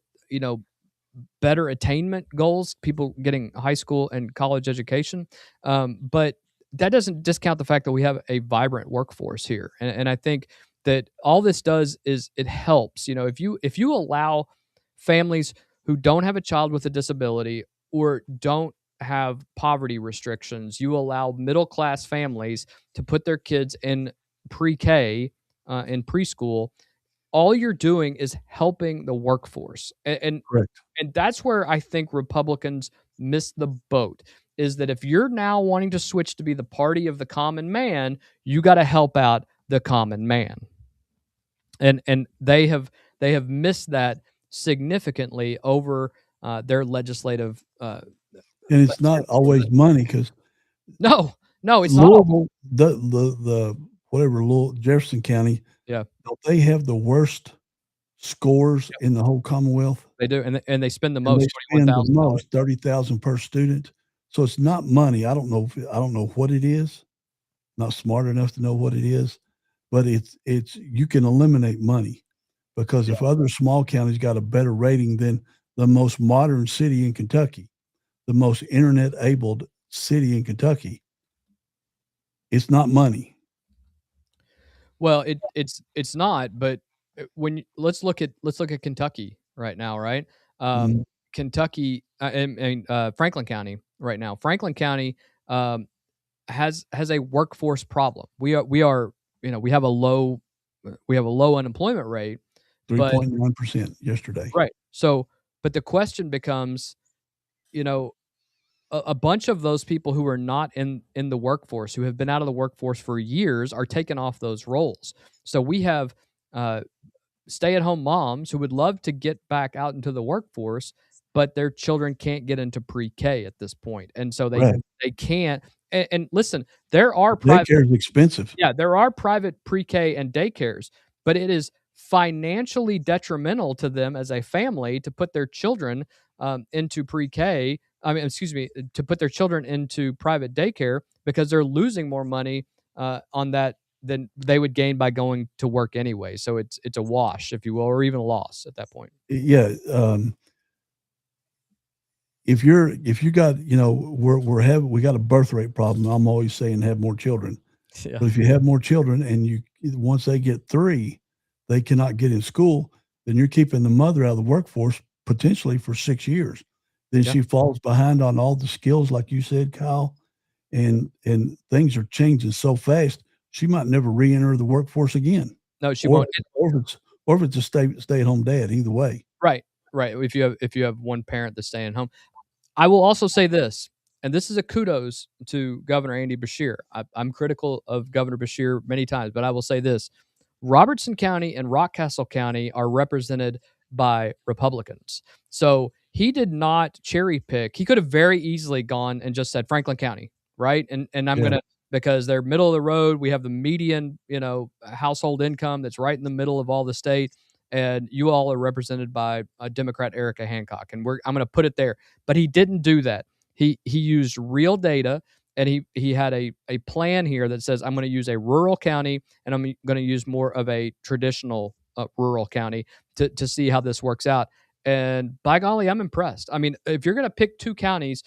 better attainment goals, people getting high school and college education. But that doesn't discount the fact that we have a vibrant workforce here. And I think that all this does is it helps. If you allow families who don't have a child with a disability or don't have poverty restrictions, you allow middle-class families to put their kids in pre-K, in preschool, all you're doing is helping the workforce. And that's where I think Republicans miss the boat, is that if you're now wanting to switch to be the party of the common man, you got to help out the common man. And they have missed that significantly over their legislative. And it's not always money, because no, it's Louisville, the whatever, Jefferson County. Yeah, don't they have the worst scores in the whole Commonwealth? They do, and they spend the most. They spend the most, $30,000 per student. So it's not money. I don't know what it is. Not smart enough to know what it is, but it's you can eliminate money, because if other small counties got a better rating than the most modern city in Kentucky, the most internet-abled city in Kentucky, it's not money. Well, it's not, but when let's look at Kentucky right now, right? Kentucky and Franklin County right now. Franklin County has a workforce problem. We have a low unemployment rate, 3.9% yesterday. Right. So, but the question becomes, a bunch of those people who are not in the workforce, who have been out of the workforce for years, are taking off those roles. So we have stay-at-home moms who would love to get back out into the workforce, but their children can't get into pre-K at this point, and so Right. they can't. And listen, there are private Daycare is expensive. yeah, there are private pre-K and daycares, but it is financially detrimental to them as a family to put their children into pre-K. I mean, excuse me, to put their children into private daycare because they're losing more money on that than they would gain by going to work anyway. So it's a wash, if you will, or even a loss at that point. Yeah. If you got, we got a birth rate problem. I'm always saying have more children. Yeah. But if you have more children and once they get 3, they cannot get in school, then you're keeping the mother out of the workforce potentially for 6 years. Then Yeah. she falls behind on all the skills, like you said, Kyle, and things are changing so fast. She might never re-enter the workforce again. No, she Or, won't. or if it's a stay-at-home dad, either way. Right. If you have one parent that's staying home. I will also say this, and this is a kudos to Governor Andy Beshear. I'm critical of Governor Beshear many times, but I will say this. Robertson County and Rockcastle County are represented by Republicans. So he did not cherry pick. He could have very easily gone and just said Franklin County, right? And I'm Yeah. gonna because they're middle of the road. We have the median, household income that's right in the middle of all the state. And you all are represented by Democrat Erica Hancock, and I'm going to put it there. But he didn't do that. He used real data, and he had a plan here that says I'm going to use a rural county, and I'm going to use more of a traditional rural county to see how this works out. And by golly, I'm impressed. I mean, if you're going to pick 2 counties,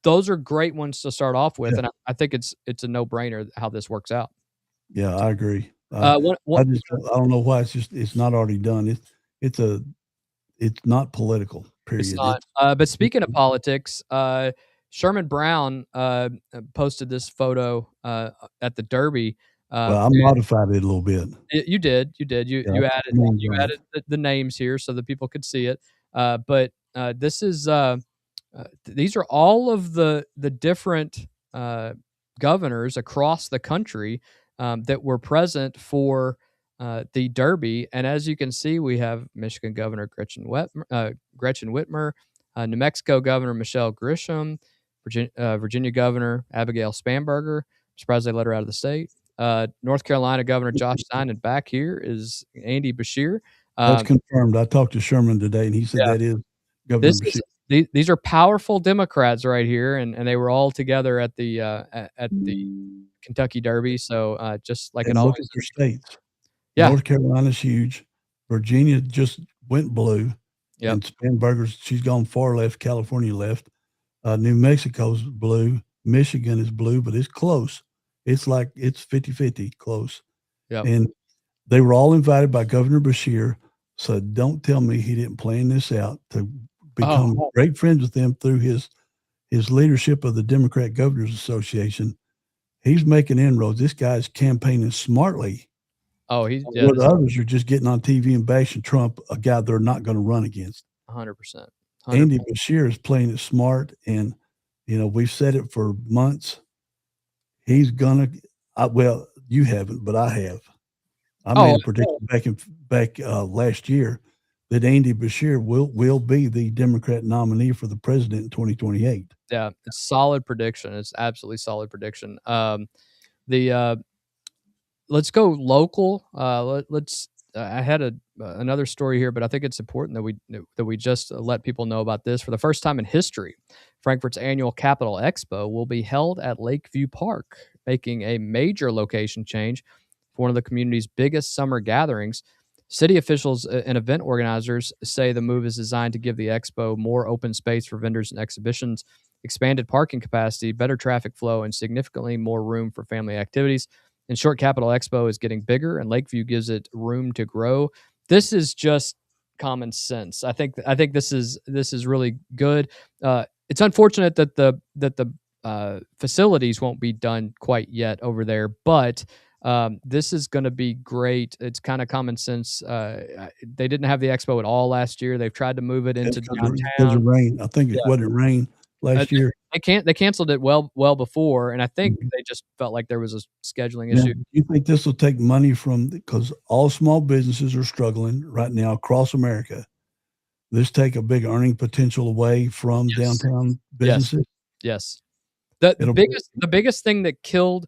those are great ones to start off with, Yeah. and I think it's a no-brainer how this works out. Yeah, I agree. What I don't know why it's not already done. It's not political, period. It's not. But speaking of politics, Sherman Brown posted this photo at the Derby. Well, I modified it a little bit. You did. You Yeah, added the names here so that people could see it. But this is these are all of the different governors across the country that were present for the Derby. And as you can see, we have Michigan Governor Gretchen Whitmer, New Mexico Governor Michelle Grisham, Virginia Governor Abigail Spanberger. I'm surprised they let her out of the state. North Carolina Governor Josh Stein, and back here is Andy Beshear. That's confirmed. I talked to Sherman today, and he said that is Governor Beshear. These are powerful Democrats right here, and they were all together at the Kentucky Derby. So just like and it look always at their states. Yeah. North Carolina's huge. Virginia just went blue. Yep. And Spanberger's, she's gone far left. California left. New Mexico's blue. Michigan is blue, but it's close. It's like it's 50-50 close. Yep. And they were all invited by Governor Beshear. So don't tell me he didn't plan this out to become great friends with them through his leadership of the Democrat Governors Association. He's making inroads. This guy's campaigning smartly. Oh, he's Where the others are just getting on TV and bashing Trump, a guy they're not going to run against. 100%. Andy Beshear is playing it smart, and we've said it for months. He's gonna. Well, you haven't, but I have. I made a prediction back last year that Andy Beshear will be the Democrat nominee for the president in 2028. Yeah, it's solid prediction. It's absolutely solid prediction. Let's go local. Let's. I had another story here, but I think it's important that we just let people know about this. For the first time in history, Frankfort's annual Capital Expo will be held at Lakeview Park, making a major location change for one of the community's biggest summer gatherings. City officials and event organizers say the move is designed to give the expo more open space for vendors and exhibitions, expanded parking capacity, better traffic flow, and significantly more room for family activities. In short, Capital Expo is getting bigger, and Lakeview gives it room to grow. This is just common sense. I think this is really good. It's unfortunate that the facilities won't be done quite yet over there, but this is going to be great. It's kind of common sense. They didn't have the expo at all last year. They've tried to move it into downtown. Because of rain. I think it's what it rained last year. They canceled it well before, and I think they just felt like there was a scheduling issue. Do you think this will take money because all small businesses are struggling right now across America? this take a big earning potential away from downtown businesses? Yes. The It'll be- biggest thing that killed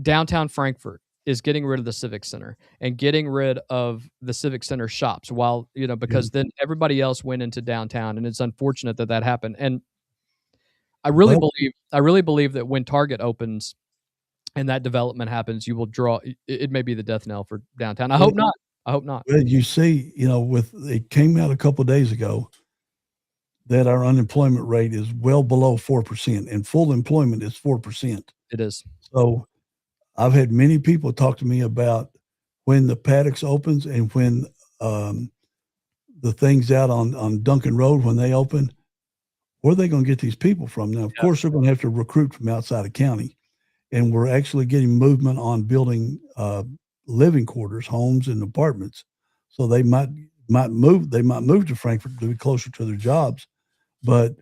downtown Frankfurt is getting rid of the Civic Center and getting rid of the Civic Center shops because then everybody else went into downtown, and it's unfortunate that that happened. And I really believe that when Target opens and that development happens, you will draw it may be the death knell for downtown. I hope not. Well, you see, it came out a couple of days ago that our unemployment rate is well below 4%, and full employment is 4%. It is. So I've had many people talk to me about when the Paddocks opens and when the things out on Duncan Road, when they open, where are they going to get these people from? Now, of course, they're going to have to recruit from outside of county. And we're actually getting movement on building living quarters, homes, and apartments. So they might move to Frankfurt to be closer to their jobs. But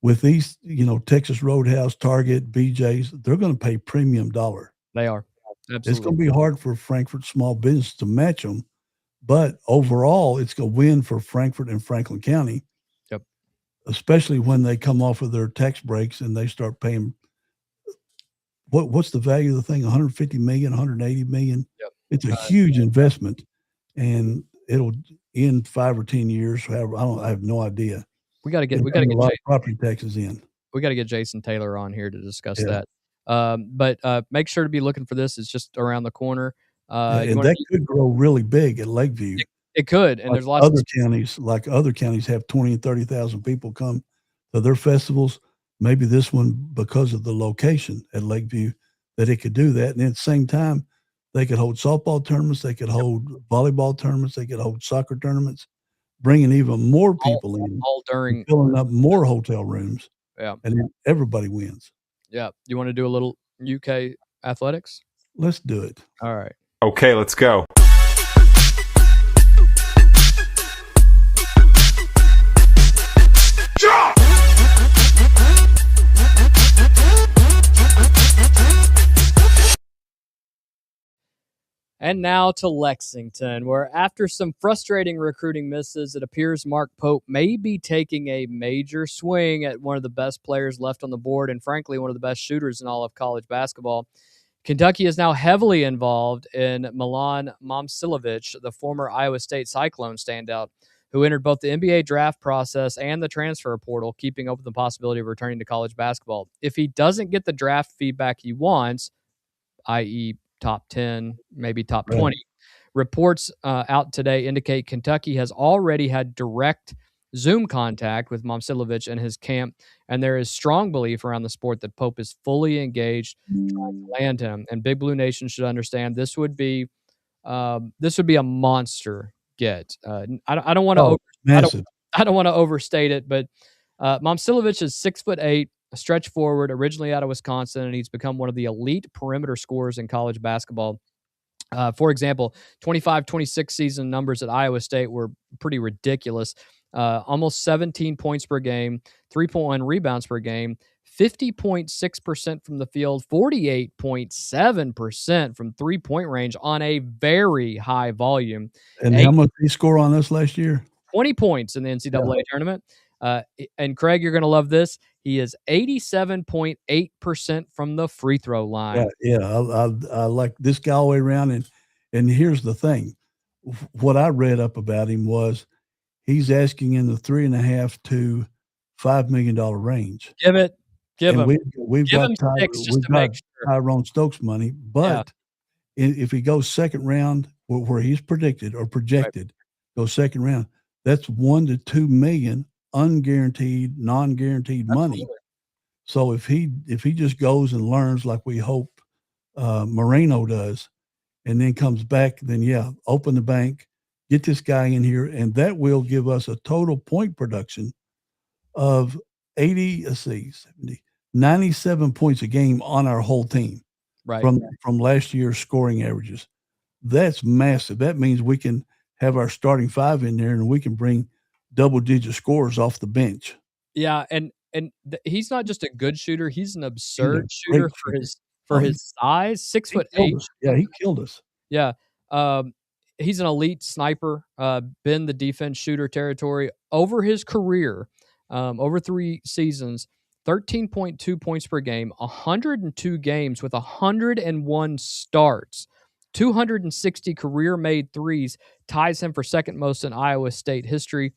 with these, Texas Roadhouse, Target, BJ's, they're going to pay premium dollar. They are. Absolutely. It's going to be hard for Frankfurt small business to match them. But overall, it's a win for Frankfurt and Franklin County. Yep. Especially when they come off of their tax breaks and they start paying. What's the value of the thing? 150 million, 180 million. Yep. It's a huge investment, and it'll in 5 or 10 years. However, I have no idea. We got to get a lot of property taxes in. We got to get Jason Taylor on here to discuss that. But make sure to be looking for this. It's just around the corner. And that could grow really big at Lakeview. It could, and there's lots of other counties have 20 and 30,000 people come to their festivals. Maybe this one, because of the location at Lakeview, that it could do that. And at the same time, they could hold softball tournaments, they could hold volleyball tournaments, they could hold soccer tournaments, bringing even more people in, all during filling up more hotel rooms. Yeah, and then everybody wins. Yeah, you want to do a little UK athletics? Let's do it. All right. Okay, let's go. And now to Lexington, where after some frustrating recruiting misses, it appears Mark Pope may be taking a major swing at one of the best players left on the board and, frankly, one of the best shooters in all of college basketball. Kentucky is now heavily involved in Milan Momcilovic, the former Iowa State Cyclone standout, who entered both the NBA draft process and the transfer portal, keeping open the possibility of returning to college basketball. If he doesn't get the draft feedback he wants, i.e., top 10, maybe top 20. Reports out today indicate Kentucky has already had direct Zoom contact with Momcilovic and his camp, and there is strong belief around the sport that Pope is fully engaged trying to land him. And Big Blue Nation should understand this would be a monster get. I don't want to I don't want to overstate it, but Momcilovic is 6'8", a stretch forward, originally out of Wisconsin, and he's become one of the elite perimeter scorers in college basketball. For example, 25-26 season numbers at Iowa State were pretty ridiculous. Almost 17 points per game, 3.1 rebounds per game, 50.6% from the field, 48.7% from three-point range on a very high volume. And how much did he score on us last year? 20 points in the NCAA tournament. And Craig, you're going to love this. He is 87.8% from the free throw line. Yeah, I like this guy all the way around. And here's the thing. What I read up about him was he's asking in the $3.5 to $5 million range. Give him. We've got Tyrone Stokes money, but if he goes second round where he's predicted or projected, goes second round, that's $1 to $2 million unguaranteed, non-guaranteed money. So if he just goes and learns like we hope Moreno does, and then comes back, then open the bank, get this guy in here, and that will give us a total point production of 97 points a game on our whole team, right? From last year's scoring averages. That's massive. That means we can have our starting five in there, and we can bring double-digit scores off the bench. Yeah, and he's not just a good shooter; he's an absurd shooter for his size. 6'8". Yeah, he killed us. Yeah, he's an elite sniper, been the defense shooter territory over his career, over 3 seasons, 13.2 points per game, 102 games with 101 starts, 260 career-made threes, ties him for second most in Iowa State history.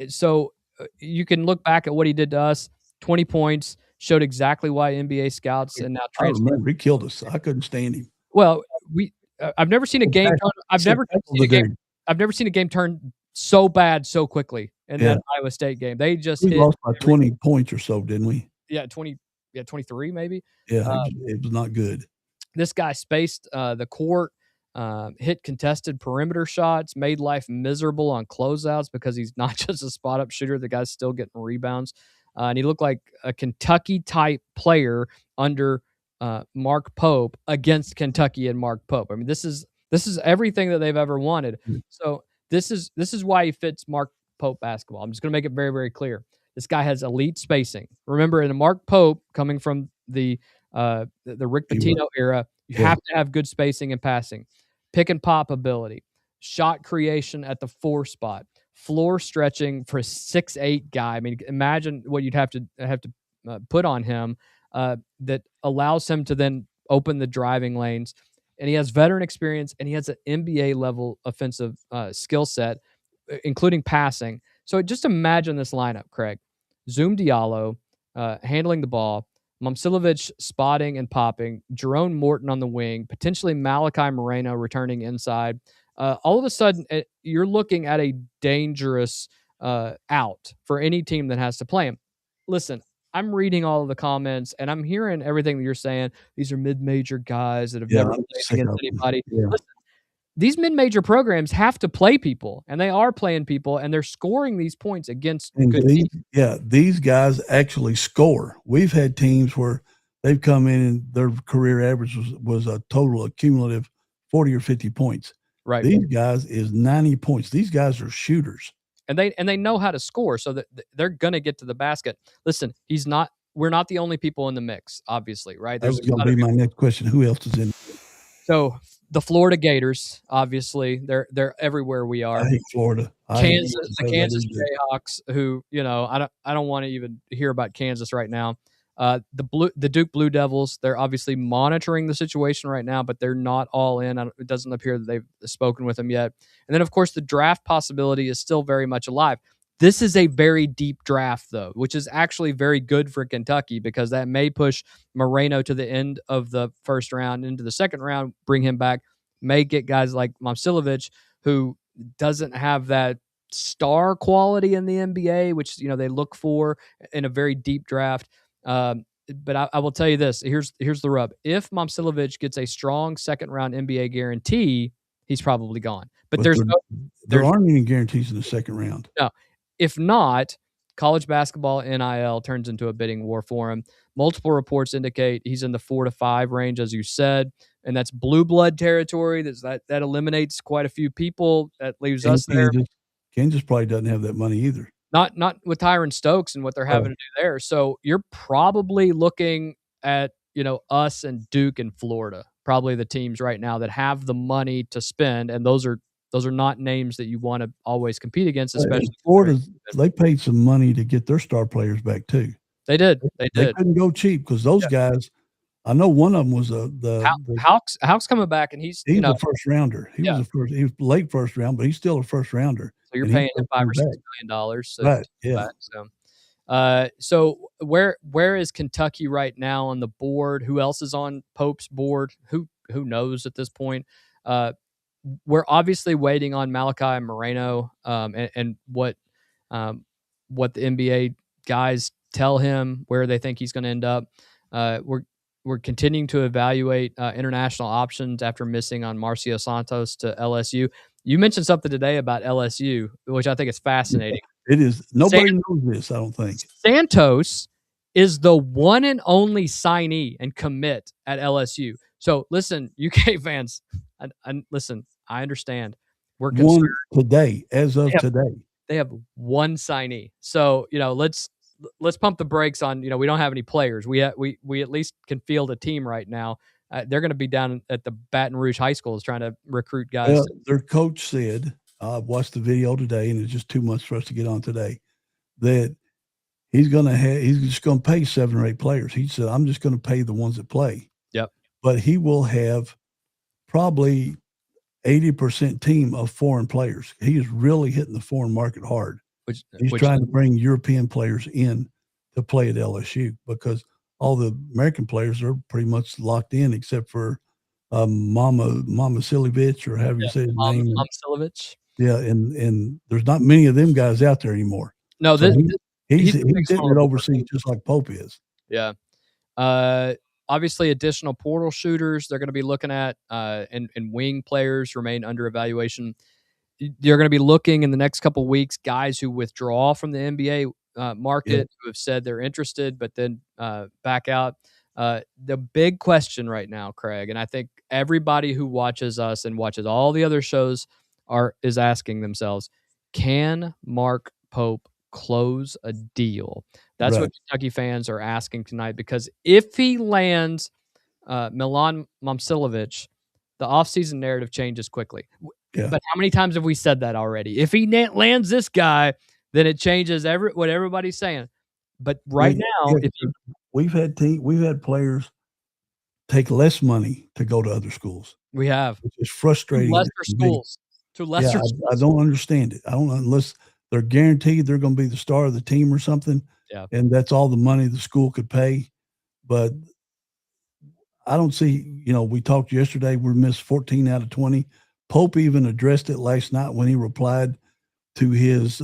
So you can look back at what he did to us. 20 points, showed exactly why NBA scouts and now I remember he killed us. I couldn't stand him. well, I've never seen a game turn. I've never seen a game turn so bad so quickly in that Iowa State game. They just We lost by 20 points or so, didn't we? Yeah, 23 maybe. Yeah, it was not good. This guy spaced the court, hit contested perimeter shots, made life miserable on closeouts because he's not just a spot-up shooter. The guy's still getting rebounds. And he looked like a Kentucky-type player under Mark Pope against Kentucky and Mark Pope. I mean, this is everything that they've ever wanted. So this is why he fits Mark Pope basketball. I'm just going to make it very, very clear. This guy has elite spacing. Remember, in Mark Pope, coming from the Rick Pitino era, you have to have good spacing and passing, pick and pop ability, shot creation at the 4 spot, floor stretching for a 6'8" guy. I mean, imagine what you'd have to put on him that allows him to then open the driving lanes. And he has veteran experience, and he has an NBA level offensive skill set, including passing. So just imagine this lineup, Craig. Zoom Diallo handling the ball, Momcilovic spotting and popping, Jerome Morton on the wing, potentially Malachi Moreno returning inside. All of a sudden, you're looking at a dangerous out for any team that has to play him. Listen, I'm reading all of the comments, and I'm hearing everything that you're saying. These are mid-major guys that have never played against anybody. Listen, these mid-major programs have to play people, and they are playing people, and they're scoring these points against good teams. Yeah, these guys actually score. We've had teams where they've come in and their career average was a total cumulative 40 or 50 points. Right. These guys is 90 points. These guys are shooters. And they know how to score, so that they're going to get to the basket. Listen, we're not the only people in the mix, obviously, right? That's going to be my next question. Who else is in? So the Florida Gators, obviously, they're everywhere we are. I hate Florida. The Kansas Jayhawks, who, I don't want to even hear about Kansas right now. The Duke Blue Devils, they're obviously monitoring the situation right now, but they're not all in. It doesn't appear that they've spoken with them yet. And then, of course, the draft possibility is still very much alive. This is a very deep draft, though, which is actually very good for Kentucky because that may push Moreno to the end of the first round into the second round, bring him back, may get guys like Momcilovic, who doesn't have that star quality in the NBA, which they look for in a very deep draft. But I will tell you this: here's the rub. If Momcilovic gets a strong second round NBA guarantee, he's probably gone. But there aren't any guarantees in the second round. No. If not, college basketball NIL turns into a bidding war for him. Multiple reports indicate he's in the 4 to 5 range, as you said, and that's blue blood territory. That eliminates quite a few people. That leaves us there. Kansas probably doesn't have that money either. Not with Tyron Stokes and what they're having to do there. So you're probably looking at us and Duke and Florida, probably the teams right now that have the money to spend, and those are not names that you want to always compete against, especially Florida. They paid some money to get their star players back too. They did. They couldn't go cheap because those guys. I know one of them was Hauck's coming back, and he's a first rounder. He was late first round, but he's still a first rounder. So you're paying him $5 or $6 million. So right. Yeah. So where is Kentucky right now on the board? Who else is on Pope's board? Who knows at this point? We're obviously waiting on Malachi Moreno and what the NBA guys tell him where they think he's going to end up. We're continuing to evaluate international options after missing on Marcio Santos to LSU. You mentioned something today about LSU, which I think is fascinating. It is. Nobody knows this, I don't think. Santos is the one and only signee and commit at LSU. So listen, UK fans, listen, I understand. We're concerned. One today, as of today. They have one signee. So, let's pump the brakes on, we don't have any players. We at least can field a team right now. they're going to be down at the Baton Rouge high schools trying to recruit guys. Well, their coach said, I watched the video today, and it's just too much for us to get on today, that he's just going to pay 7 or 8 players. He said, I'm just going to pay the ones that play. Yep. But he will have probably 80% team of foreign players. He is really hitting the foreign market hard. He's trying to bring European players in to play at LSU because all the American players are pretty much locked in except for Mama Silovich, or however you say his name. Mama Silovich. Yeah, and there's not many of them guys out there anymore. No, so he's hitting it overseas just like Pope is. Yeah. Obviously, additional portal shooters they're going to be looking at, and wing players remain under evaluation. You're going to be looking in the next couple of weeks, guys who withdraw from the NBA market, who have said they're interested, but then back out. The big question right now, Craig, and I think everybody who watches us and watches all the other shows is asking themselves, can Mark Pope close a deal? That's what Kentucky fans are asking tonight, because if he lands Milan Momcilovic, the offseason narrative changes quickly. Yeah. But how many times have we said that already? If he lands this guy, then it changes what everybody's saying. But right now, we've had players take less money to go to other schools. We have. Which is frustrating. To lesser schools. I don't understand it. I don't, unless they're guaranteed they're going to be the star of the team or something. Yeah. And that's all the money the school could pay. But I don't see, we talked yesterday, we missed 14 out of 20. Pope even addressed it last night when he replied to his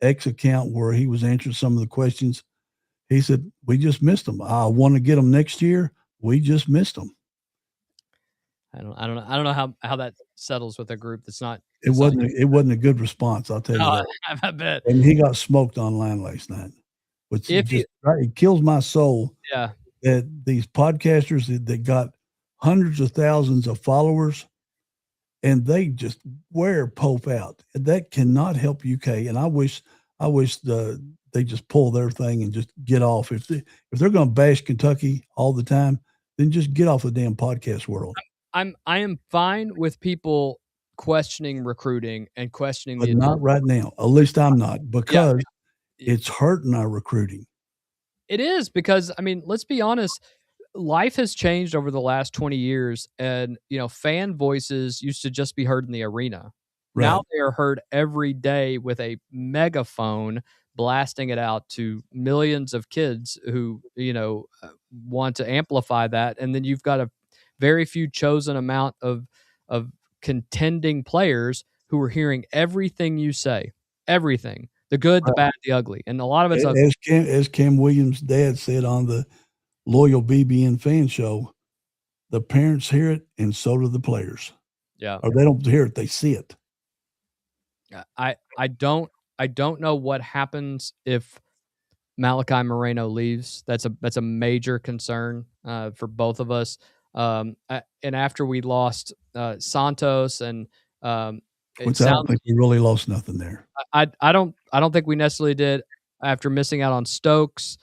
X account where he was answering some of the questions. He said, we just missed them. I want to get them next year. We just missed them. I don't know how that settles with a group that's not. It wasn't a good response, I'll tell you that. I bet. And he got smoked online last night, which it kills my soul. Yeah. That these podcasters that got hundreds of thousands of followers, and they just wear Pope out. That cannot help UK. And I wish they just pull their thing and just get off. If they're going to bash Kentucky all the time, then just get off the damn podcast world. I am fine with people questioning recruiting and questioning, but not right now. At least I'm not, because it's hurting our recruiting. It is, because let's be honest. Life has changed over the last 20 years, and fan voices used to just be heard in the arena. Right. Now they are heard every day with a megaphone blasting it out to millions of kids who want to amplify that, and then you've got a very few chosen amount of contending players who are hearing everything you say, everything, the good, the bad, the ugly, and a lot of it's ugly. As Cam Williams' dad said on the Loyal BBN fan show, the parents hear it and so do the players. Yeah. Or they don't hear it, they see it. I don't know what happens if Malachi Moreno leaves. That's a major concern for both of us. And after we lost Santos, and I don't think we really lost nothing there. I don't think we necessarily did after missing out on Stokes.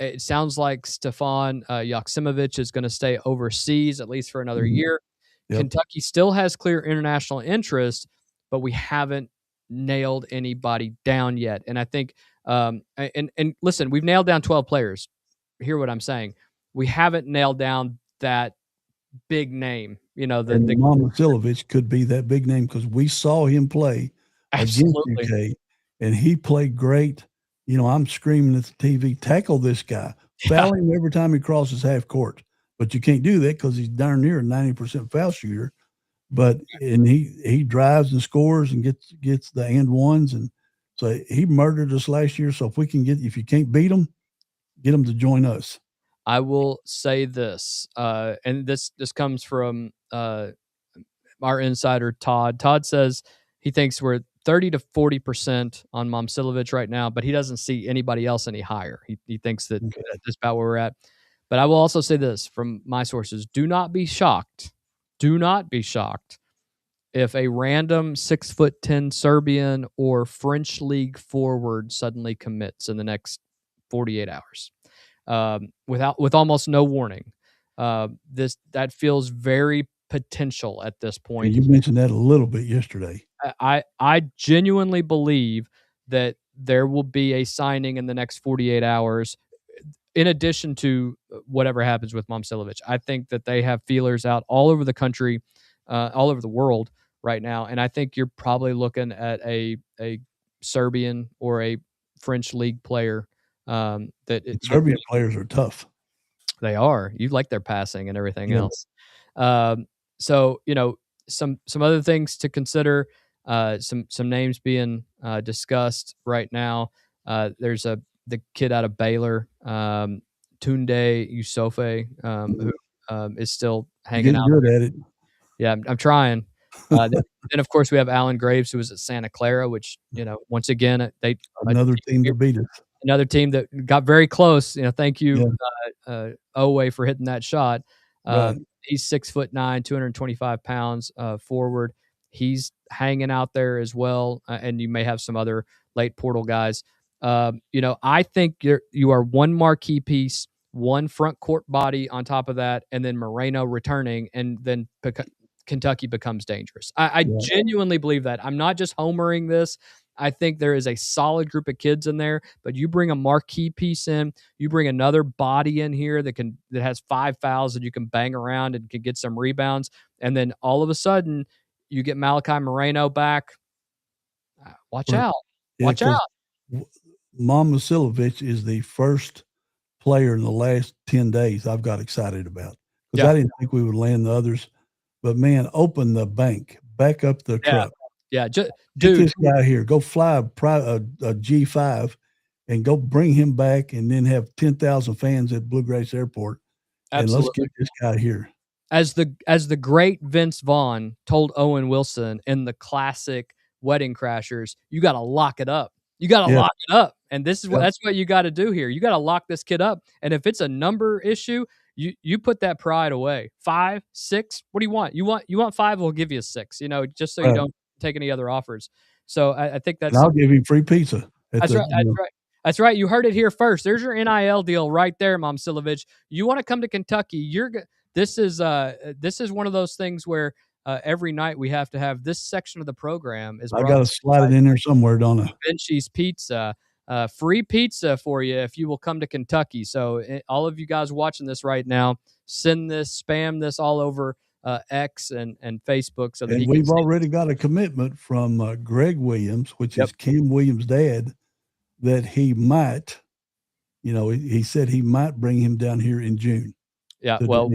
It sounds like Stefan Joksimovic is going to stay overseas at least for another year. Yep. Kentucky still has clear international interest, but we haven't nailed anybody down yet. And I think, and listen, we've nailed down 12 players. Hear what I'm saying? We haven't nailed down that big name. Momcilovic could be that big name, because we saw him play against UK, and he played great. I'm screaming at the TV, tackle this guy, foul him every time he crosses half court. But you can't do that because he's darn near a 90% foul shooter. And he drives and scores and gets the and ones, and so he murdered us last year. So if you can't beat him, get him to join us. I will say this, and this comes from our insider Todd. Todd says he thinks we're 30 to 40% on Momcilovic right now, but he doesn't see anybody else any higher. He thinks that that's about where we're at. But I will also say this from my sources: do not be shocked. Do not be shocked if a random 6'10" Serbian or French league forward suddenly commits in the next 48 hours, with almost no warning. that feels very potential at this And point. you mentioned that a little bit yesterday. I genuinely believe that there will be a signing in the next 48 hours, in addition to whatever happens with Momcilovic. I think that they have feelers out all over the country, all over the world right now, and I think you're probably looking at a Serbian or a French league player. Serbian players are tough. They are. You like their passing and everything Yeah. else. So some other things to consider. Some names being discussed right now. There's the kid out of Baylor, Tunde Yusufe, who is still hanging out. Good at it. Yeah, I'm trying. Then of course we have Alan Graves, who was at Santa Clara, which once again Another team to beat us. Another team that got very close. Thank you, Yeah. Owe, for hitting that shot. Right. He's 6'9", 225 pounds forward. He's hanging out there as well, and you may have some other late portal guys. I think you are one marquee piece, one front court body on top of that, and then Moreno returning, and then Kentucky becomes dangerous. I genuinely believe that. I'm not just homering this. I think there is a solid group of kids in there, but you bring a marquee piece in, you bring another body in here that has 5 fouls that you can bang around and can get some rebounds, and then all of a sudden you get Malachi Moreno back. Watch out. Watch out. Momcilovic is the first player in the last 10 days I've got excited about, because I didn't think we would land the others. But, man, open the bank, back up the truck. Yeah, Get this guy here. Go fly a G5 and go bring him back, and then have 10,000 fans at Bluegrass Airport. Absolutely. And let's get this guy here. As the great Vince Vaughn told Owen Wilson in the classic Wedding Crashers, you got to lock it up. You got to lock it up. And that's what you got to do here. You got to lock this kid up. And if it's a number issue, you put that pride away. 5, 6, what do you want? You want 5, we'll give you a 6, just so you don't take any other offers. So I think that's. And I'll give you free pizza. That's right. That's right. You heard it here first. There's your NIL deal right there, Momcilovic. You want to come to Kentucky? This is one of those things where every night we have to have this section of the program is. I got to slide it in there somewhere, don't I? Da Vinci's Pizza. Free pizza for you if you will come to Kentucky. So all of you guys watching this right now, spam this all over X and Facebook. So that we've already got a commitment from Greg Williams, which is Kim Williams' dad, that he might, he said he might bring him down here in June. Yeah, well,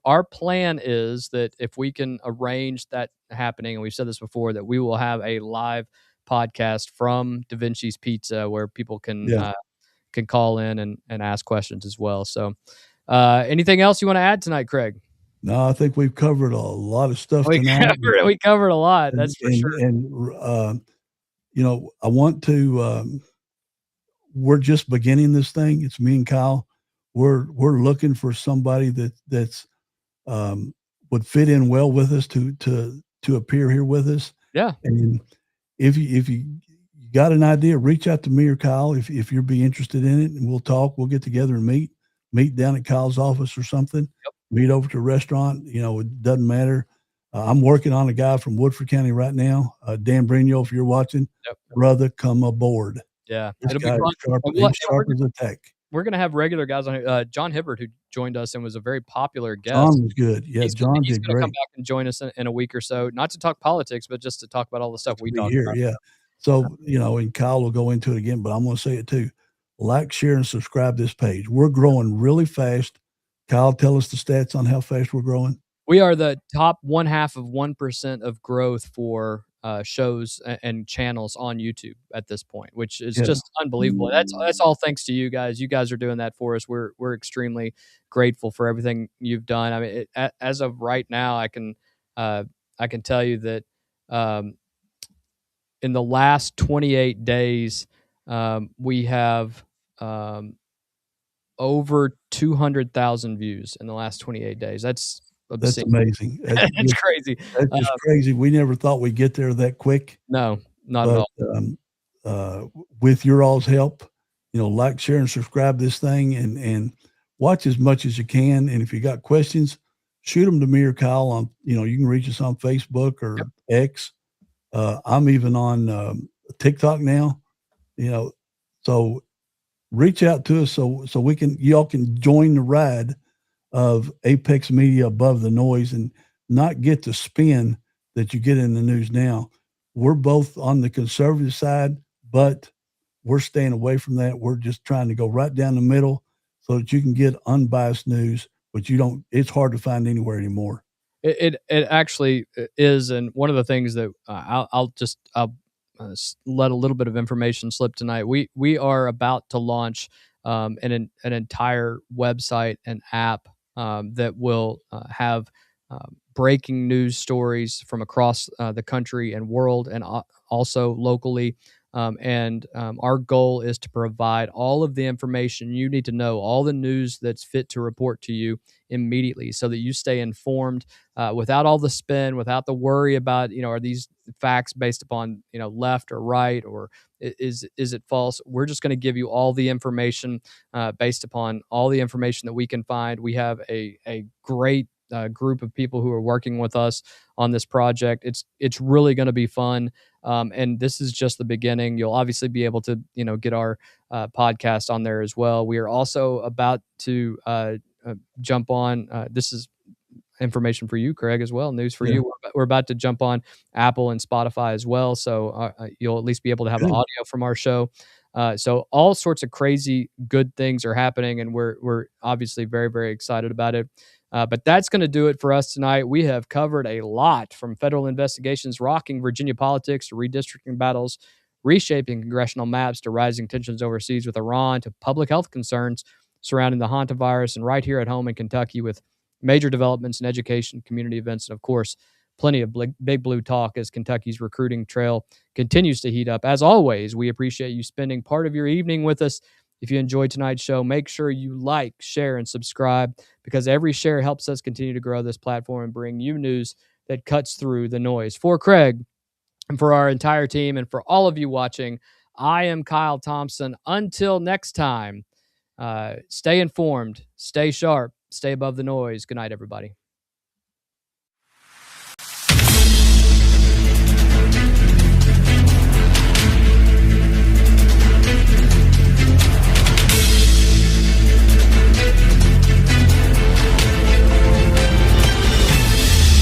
our plan is that if we can arrange that happening, and we've said this before, that we will have a live podcast from Da Vinci's Pizza where people can call in and ask questions as well. So anything else you want to add tonight, Craig? No, I think we've covered a lot of stuff tonight. We covered a lot. That's for sure. And I want to, we're just beginning this thing. It's me and Kyle. We're looking for somebody that's would fit in well with us to appear here with us. Yeah. And if you got an idea, reach out to me or Kyle if you'd be interested in it, and we'll talk. We'll get together and meet down at Kyle's office or something. Yep. Meet over to a restaurant. It doesn't matter. I'm working on a guy from Woodford County right now. Dan Brino, if you're watching, brother, come aboard. Yeah, it'll be fun. Sharp as a tack. We're going to have regular guys on here. John Hibbert, who joined us and was a very popular guest. John was good. Yeah, John he's did going great. to come back and join us in a week or so, not to talk politics, but just to talk about all the stuff we talk about. Yeah. So, and Kyle will go into it again, but I'm going to say it too. Like, share, and subscribe this page. We're growing really fast. Kyle, tell us the stats on how fast we're growing. We are the top 0.5% of growth for shows and channels on YouTube at this point, which is just unbelievable. That's all thanks to you guys. You guys are doing that for us. We're extremely grateful for everything you've done. I mean, as of right now, I can tell you that in the last 28 days, we have over 200,000 views in the last 28 days. That's amazing. That's crazy. That's just crazy. We never thought we'd get there that quick. No, not at all. With your all's help, like, share, and subscribe this thing, and watch as much as you can. And if you got questions, shoot them to me or Kyle on, you can reach us on Facebook or X. I'm even on TikTok now, so reach out to us so y'all can join the ride of Apex Media Above the Noise and not get the spin that you get in the news now. We're both on the conservative side, but we're staying away from that. We're just trying to go right down the middle so that you can get unbiased news, but it's hard to find anywhere anymore. It actually is, and one of the things that I'll let a little bit of information slip tonight. We are about to launch an entire website and app that will have breaking news stories from across the country and world, and also locally. Our goal is to provide all of the information you need to know, all the news that's fit to report to you immediately, so that you stay informed without all the spin, without the worry about, are these facts based upon, left or right, or is it false? We're just going to give you all the information based upon all the information that we can find. We have a great group of people who are working with us on this project. It's really going to be fun. And this is just the beginning. You'll obviously be able to, get our podcast on there as well. We are also about to jump on. This is information for you, Craig, as well. News for you. We're about to jump on Apple and Spotify as well. So you'll at least be able to have the audio from our show. So all sorts of crazy good things are happening, and we're obviously very, very excited about it. But that's going to do it for us tonight. We have covered a lot, from federal investigations rocking Virginia politics to redistricting battles, reshaping congressional maps, to rising tensions overseas with Iran, to public health concerns surrounding the Hantavirus, and right here at home in Kentucky with major developments in education, community events, and of course, plenty of big blue talk as Kentucky's recruiting trail continues to heat up. As always, we appreciate you spending part of your evening with us. If you enjoyed tonight's show, make sure you like, share, and subscribe, because every share helps us continue to grow this platform and bring you news that cuts through the noise. For Craig, and for our entire team, and for all of you watching, I am Kyle Thompson. Until next time, stay informed, stay sharp, stay above the noise. Good night, everybody.